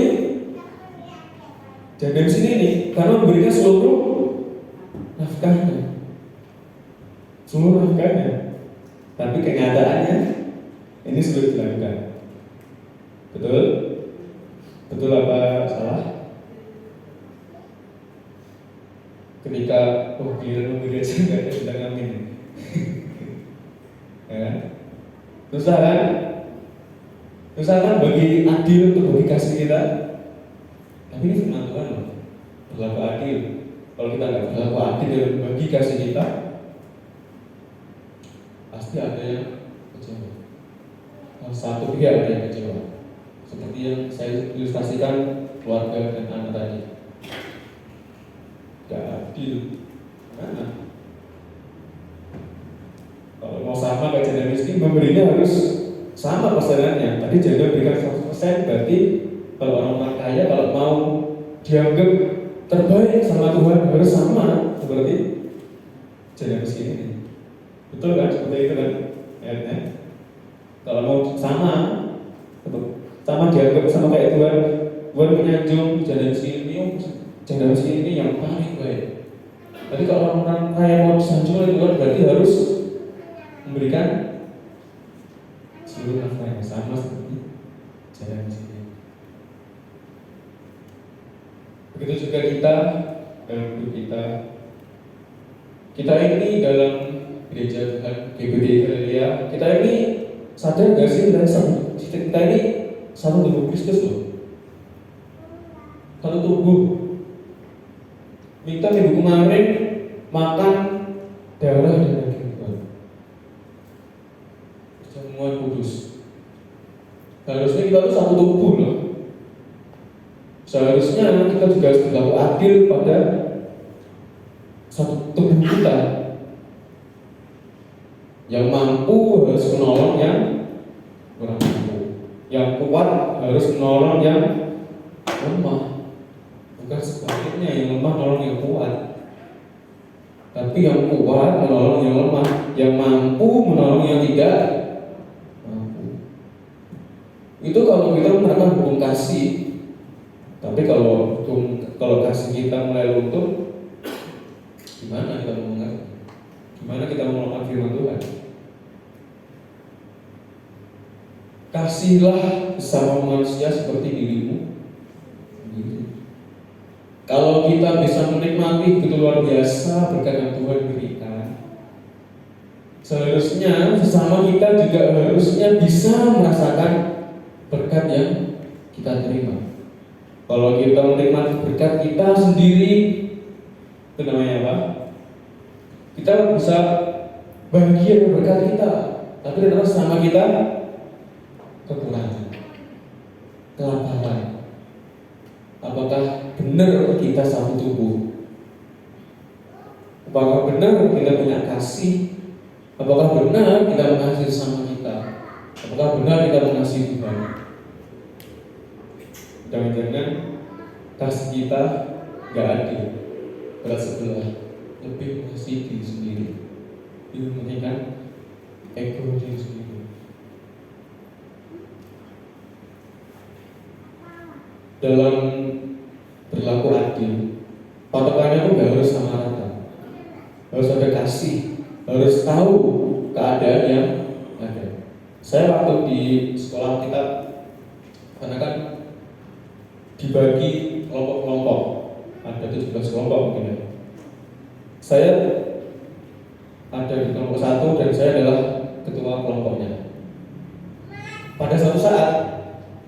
janda miskin ini, karena memberikan seluruh nafkahnya. Seluruh nafkahnya. Tapi kenyataannya ini sulit dilakukan. Betul? Betul apa salah? Ketika giliran memberi aja nggak ada sedang amin. Ya. Susah kan? Susah kan bagi adil untuk bagi kasih kita. Tapi ini firman Tuhan loh, berlaku adil. Kalau kita nggak berlaku adil dalam bagi kasih kita, pasti ada yang kecewa. Satu pihak ada yang kecewa. Seperti yang saya ilustrasikan keluarga dan anak tadi. Gak adil. Mana? Kalau mau sama kayak janda miskin, memberinya harus sama persenannya. Tadi janda berikan 100%, berarti kalau orang kaya kalau mau dianggap terbaik sama Tuhan harus sama seperti janda miskin ini. Betul kan? Seperti itu kan ayatnya. Kalau mau sama dianggap sama kayak Tuhan menyanjung janda miskin ini yang paling baik. Tapi kalau orang kaya mau disanjung oleh Tuhan, berarti harus memberikan seluruh nafkahnya sama seperti janda miskin. Begitu juga kita dalam hidup kita. Kita ini dalam gereja Tuhan GBD Galilea, kita ini sadar gak sih kita ini satu tubuh Kristus loh. Satu tubuh. Kita minggu kemarin makan darah dan daging Tuhan. Semua kudus. Harusnya kita tuh satu tubuh loh. Seharusnya kita juga harus berlaku adil pada satu tubuh kita. Yang mampu harus menolong yang kurang mampu. Yang kuat harus menolong yang lemah. Bukan sebaliknya, yang lemah menolong yang kuat. Tapi yang kuat menolong yang lemah, yang mampu menolong yang tidak mampu. Itu kalau kita menerapkan hukum kasih. Tapi kalau kasih kita mulai luntur, gimana kita mau mengerti? Gimana kita mau melakukan firman Tuhan? Kasihlah sesama manusia seperti dirimu sendiri. Kalau kita bisa menikmati begitu luar biasa berkat yang Tuhan berikan, seharusnya sesama kita juga harusnya bisa merasakan berkat yang kita terima. Kalau kita menikmati berkat kita sendiri, itu namanya apa? Kita bisa bahagia dengan berkat kita, tapi ternyata sesama kita kekurangan, kelaparan. Apakah benar kita satu tubuh? Apakah benar kita punya kasih? Apakah benar kita mengasihi sesama kita? Apakah benar kita mengasihi Tuhan? Jangan-jangan kasih kita gak adil, berat sebelah, lebih mengasihi diri sendiri, lebih mementingkan ego diri sendiri. Dalam berlaku adil, patokannya tuh gak harus sama rata, harus ada kasih, harus tahu keadaan yang ada. Saya waktu di sekolah kita, karena kan dibagi kelompok-kelompok, ada 17 kelompok mungkin ya. Saya ada di kelompok 1 dan saya adalah ketua kelompoknya. Pada suatu saat,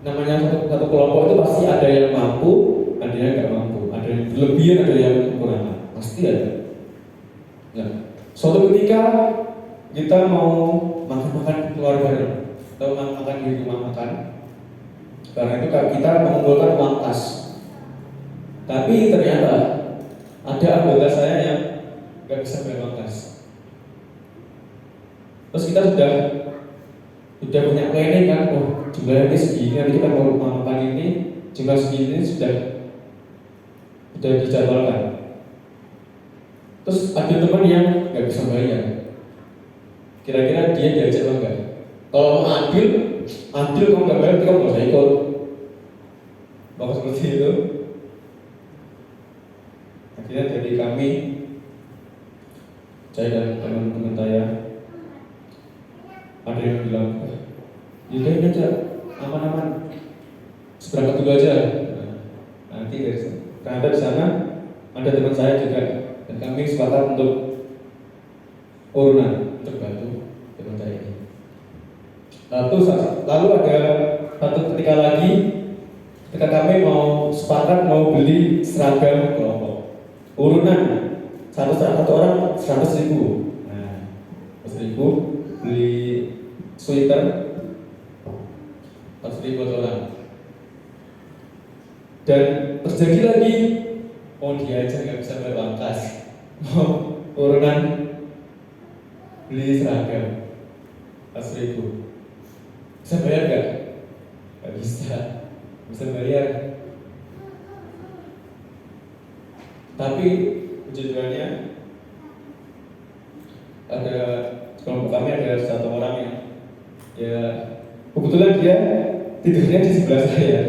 namanya satu kelompok itu pasti ada yang mampu, ada yang nggak mampu, ada yang berlebihan, ada yang kekurangan, pasti ada. Nah, suatu ketika kita mau makan-makan keluar bareng atau makan di rumah makan, karena itu kita mengumpulkan uang kas. Tapi ternyata ada anggota saya yang nggak bisa bayar uang kas. Terus kita sudah punya planning kan, oh jumlahnya segini, nanti kita mau makan ini jumlah segini sudah dijadwalkan. Terus ada teman yang nggak bisa bayar. Kira-kira dia diajak apa enggak? Kalau mau adil kamu nggak bayar, kamu nggak usah ikut. Maka seperti itu. Akhirnya dari kami, saya dan teman-teman saya, ada yang bilang, yaudah ini aja, aman-aman, seberangkat dulu aja. Nah, nanti dari ternyata di sana ada teman saya juga, dan kami sepakat untuk urunan untuk bantu teman saya ini. Lalu ada satu ketika lagi, ketika kami mau sepakat mau beli seragam kelompok, urunan satu orang 100.000. Nah, 100.000 beli sweater 100.000 orang. Dan terjadi lagi, oh dia aja nggak bisa bayar uang kas, mau urunan beli seragam 100.000. Bisa bayar nggak? Nggak bisa bayar. Tapi tujuannya ada kelompok kami ada satu orang yang ya kebetulan dia tidurnya di sebelah saya,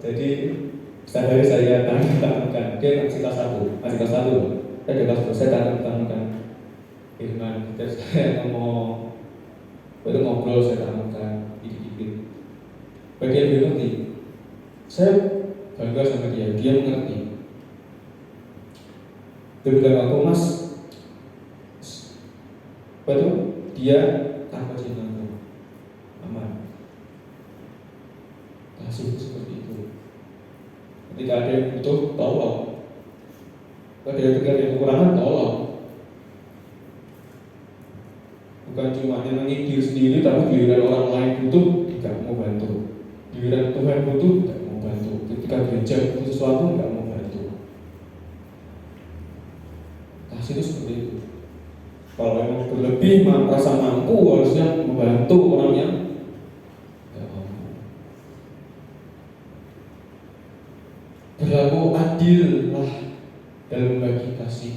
jadi setiap hari saya tanamkan. Dia masih kelas 1, saya di kelas 2, saya tanamkan firman. Terus saya ngomong, itu ngobrol, saya tanamkan dikit-dikit. Bagian dia ngerti, saya bangga sama dia mengerti. Dia bilang aku, Mas, apa itu? Dia tanpa cintaku, aman. Kasih itu seperti itu. Ketika ada yang butuh, tolong. Ketika ada yang kekurangan, tolong. Bukan cuma nyenengin diri sendiri, tapi giliran orang lain butuh, tidak mau bantu. Giliran Tuhan butuh, tidak mau bantu. Ketika gereja butuh sesuatu, tidak mau bantu. Kasih itu seperti itu. Kalau memang berlebih, merasa mampu, harusnya membantu orang yang tidak mampu. Berlaku adil lah dalam membagi kasih.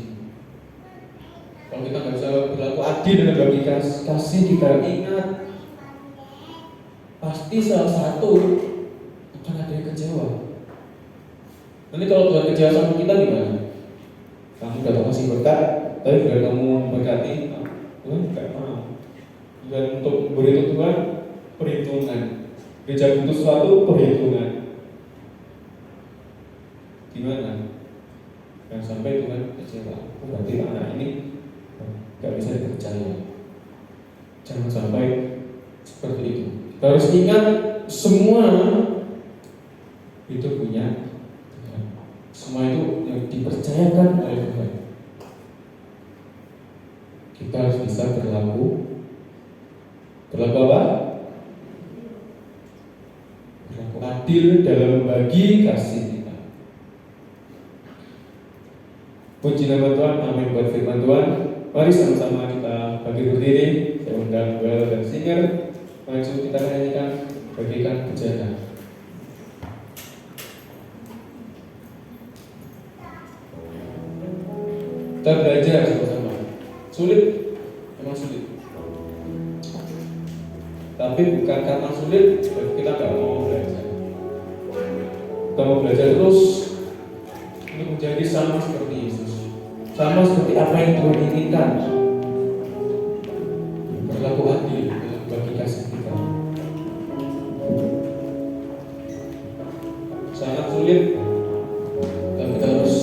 Kalau kita nggak bisa berlaku adil dalam membagi kasih, kita ingat pasti salah satu akan ada yang kecewa. Nanti kalau Tuhan kecewa sama kita gimana? Kamu udah kasih berkat, tapi biar kamu memberkati, Tuhan nggak mau. Dan untuk beri Tuhan perhitungan, gereja butuh suatu perhitungan. Gimana? Jangan sampai Tuhan kecewa. Berarti anak ini nggak bisa dipercaya. Jangan sampai seperti itu. Kita harus ingat semua itu punya Tuhan. Semua itu yang dipercayakan oleh Tuhan. Kita harus bisa berlaku apa? Berlaku adil dalam membagi kasih kita. Puji nama Tuhan, amin buat firman Tuhan. Mari sama-sama kita bagi berdiri. Saya undang bel dan singer. Maju kita nyanyikan bagikan pujian. Kita belajar sama-sama. Sulit, memang sulit. Tapi bukan karena sulit, kita nggak mau belajar. Kita mau belajar terus untuk menjadi sama seperti Yesus, sama seperti apa yang Tuhan inginkan. Berlaku adil dalam bagi kasih kita. Sangat sulit, tapi kita harus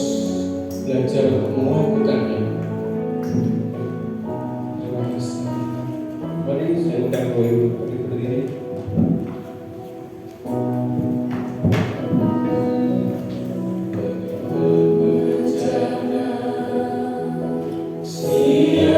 belajar melakukannya. Terima kasih. Mari saya undang berdiri. Dia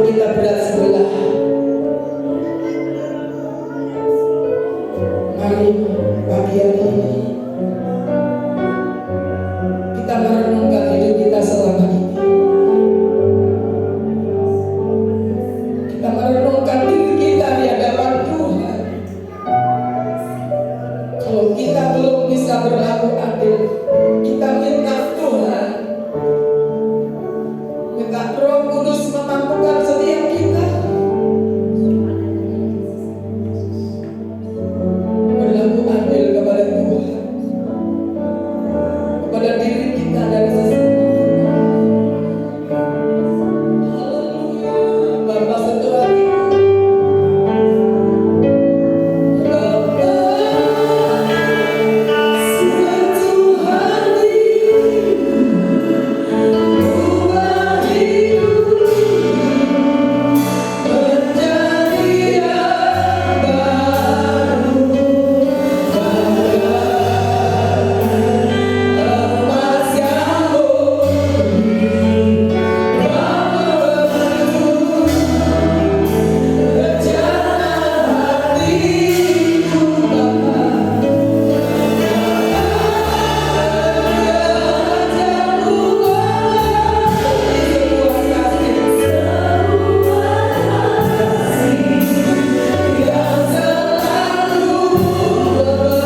walaupun kita berat sebelah, mari pagi hari ini kita merenungkan hidup kita selama ini. Kita merenungkan diri kita di hadapan Tuhan. Kalau kita belum bisa berlaku adil, kita minta Tuhan, minta Roh Kudus memampukan setiap kita berlaku adil kepada Tuhan, kepada diri kita dan sesama. Haleluya. Bapa, sentuh hatiku. Bapa, sentuh hatiku. Ubah hidup menjadi yang baru. Emas yang murni, rencana hatiku, Bapa.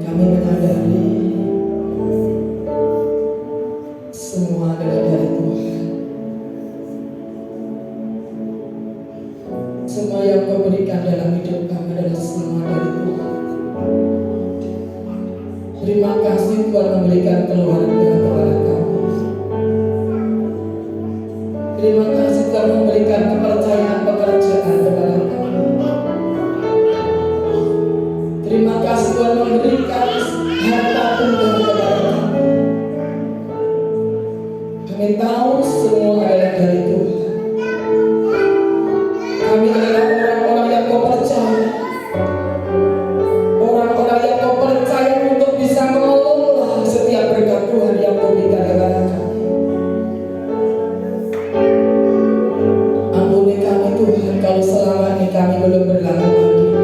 Kami menyadari semua adalah dari Tuhan. Semua yang Kau berikan dalam hidup kami adalah semua dari Tuhan. Terima kasih Tuhan memberikan keluarga kepada kami. Terima kasih Tuhan memberikan kepercayaan pekerjaan kepada kami. Terima kasih Tuhan memberikan harta Tuhan kepada kami. Kami tahu semua adalah dari Tuhan. Kami adalah orang-orang yang Kau percaya. Orang-orang yang Kau percaya untuk bisa mengelola setiap berkat Tuhan yang Kau berikan kepada kami. Ampuni kami Tuhan kalau selama ini kami belum berlaku adil.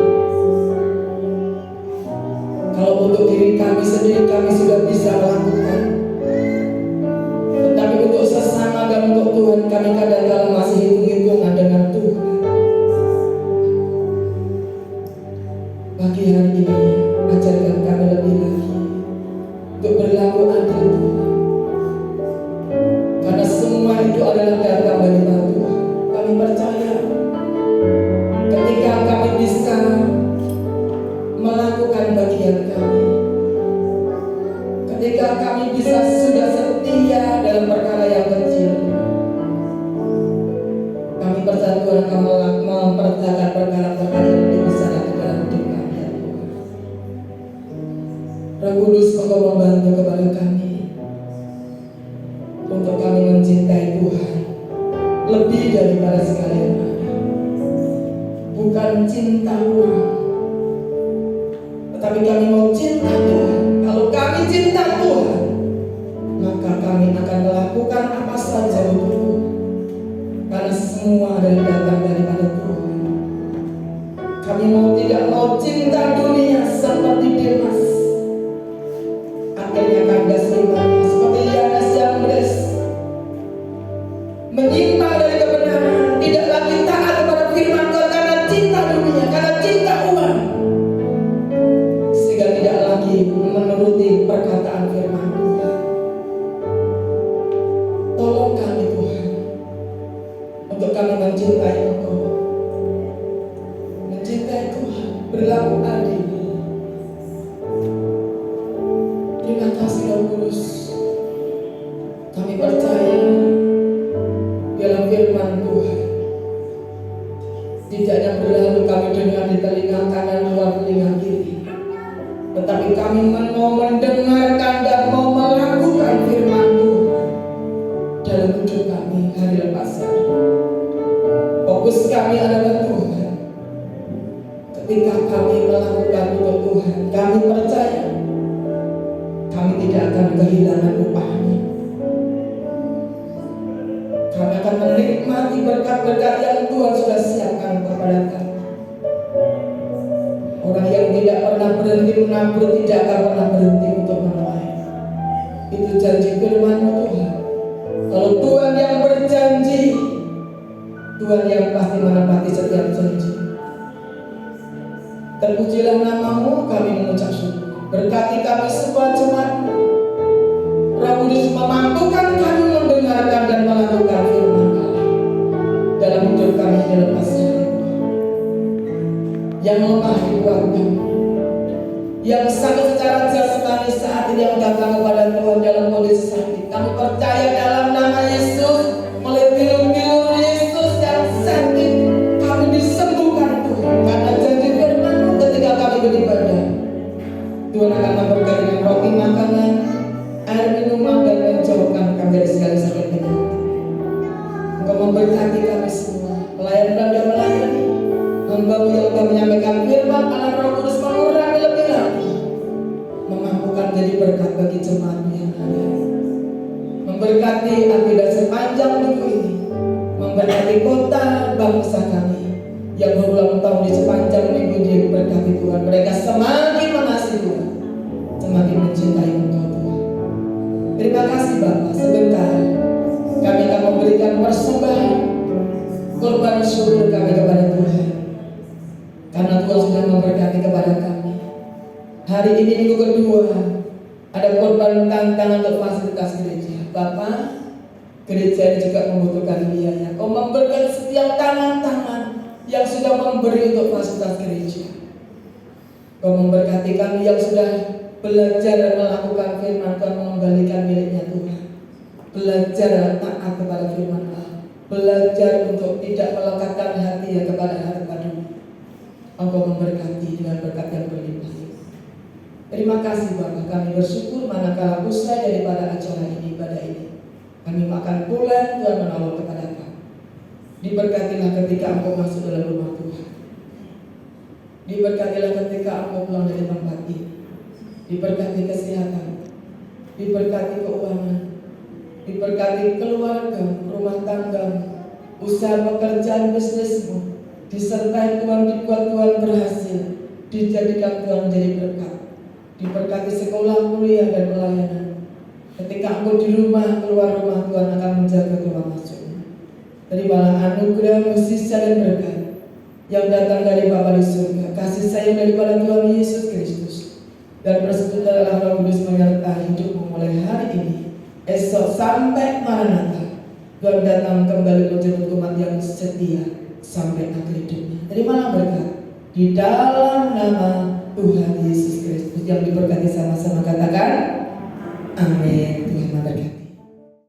Kalau untuk diri kami sendiri kami sudah bisa melakukan, tetapi untuk sesama dan untuk Tuhan kami kadang-kadang masih hitung-hitungan dengan Tuhan. Pagi hari ini ajarkan kami lebih lagi untuk berlaku adil Tuhan, karena semua itu adalah datang dari Tuhan. Kami percaya ketika kami bisa melakukan bagian kami, ketika kami bisa sudah setia dalam perkara yang kecil, kami percaya Tuhan akan mempertahankan perkara-perkara yang lebih besar lagi dalam hidup kami, ya Tuhan. Roh Kudus, Engkau membantu kepada kami untuk kami mencintai Tuhan lebih daripada segala yang ada. Bukan cinta uang, tetapi kami mau cinta Tuhan. Kalau kami cinta Tuhan, maka kami akan melakukan apa saja untuk Tuhan, karena semua adalah datang daripada Tuhan. Kami tidak mau cinta dunia seperti Demas. Akhirnya kandas imannya seperti Yanes Yambres, menyimpang dari kebenaran, tidak lagi taat kepada firman Tuhan karena cinta dunia, karena cinta uang, sehingga tidak lagi menuruti perkataan firman Tuhan. Tolong kami Tuhan, untuk kami mencintai Engkau, mencintai Tuhan, berlaku adil, kami mau mendengarkan dan mau melakukan firman Tuhan dalam hidup kami hari lepas hari. Fokus kami adalah Tuhan. Ketika kami melakukan untuk Tuhan, kami percaya kami tidak akan kehilangan upahnya. Kami akan menikmati berkat-berkat yang Tuhan sudah siapkan kepada kami. Orang yang tidak pernah berhenti menabur tidak akan pernah berhenti untuk menuai. Itu janji firman-Mu Tuhan. Kalau Tuhan yang berjanji, Tuhan yang pasti menepati setiap janji. Terpujilah nama-Mu, kami mengucap syukur. Berkati kami semua jemaat. Roh Kudus memampukan kami mendengarkan dan melakukan firman Allah dalam hidup kami di lepas hari. Yang lemah dikuatkan, yang sakit secara jasmani saat ini yang datang kepada Tuhan dalam kondisi sakit, kami percaya dalam nama Yesus, oleh bilur-bilur Yesus yang sakit, kami disembuhkan Tuhan. Karena janji firman-Mu ketika kami beribadah, Tuhan akan memberikan dengan roti makanan, air minuman, dan menjauhkan kami dari segala sakit penyakit. Engkau memberkati kami semua, pelayan dan melayani. Hamba-Mu yang telah menyampaikan firman Allah, Roh Kudus mengurangi lebih lagi, memampukan jadi berkat bagi jemaat-Mu yang ada. Memberkati akidah sepanjang minggu ini, memberkati kota bangsa kami yang berulang tahun di sepanjang minggu ini. Berkati Tuhan, mereka semakin mengasihi Tuhan, semakin mencintai Engkau Tuhan. Terima kasih Bapa. Sebentar kami akan memberikan persembahan korban syukur kami kepada Tuhan, karena Tuhan sudah memberkati kepada kami. Hari ini minggu kedua, ada korban tantangan untuk fasilitas gereja. Bapak, gereja ini juga membutuhkan biaya. Kau memberikan setiap tangan-tangan yang sudah memberi untuk fasilitas gereja. Kau memberkati kami yang sudah belajar melakukan firman Tuhan, mengembalikan miliknya Tuhan. Belajar taat kepada firman Allah. Belajar untuk tidak melekatkan hati ya kepada harta dunia. Engkau memberkati dengan berkat yang berlimpah. Terima kasih Bapa, kami bersyukur manakala usai daripada acara ini, ibadah ini, kami makan pulang, Tuhan menolong kepada kami. Diberkatilah ketika Engkau masuk dalam rumah Tuhan. Diberkatilah ketika Engkau pulang dari tempat ini. Diberkati kesehatan, diberkati keuangan, diberkati keluarga, rumah tangga, usaha pekerjaan bisnismu. Disertai Tuhan, dibuat Tuhan berhasil, dijadikan Tuhan menjadi berkat. Diberkati sekolah, kuliah, dan pelayanan. Ketika Engkau di rumah, keluar rumah, Tuhan akan menjaga keluar masuknya. Terimalah anugerah, musisya, dan berkat yang datang dari Bapa di surga, kasih sayang daripada Tuhan Yesus Kristus, dan persekutuan Roh Kudus menyertai hidupmu mulai hari ini, esok sampai Maranatha. Tuhan datang kembali menjemput umat yang setia sampai akhir hidupnya. Terimalah berkat di dalam nama Tuhan Yesus Kristus yang diberkati, sama-sama katakan amin. Tuhan memberkati.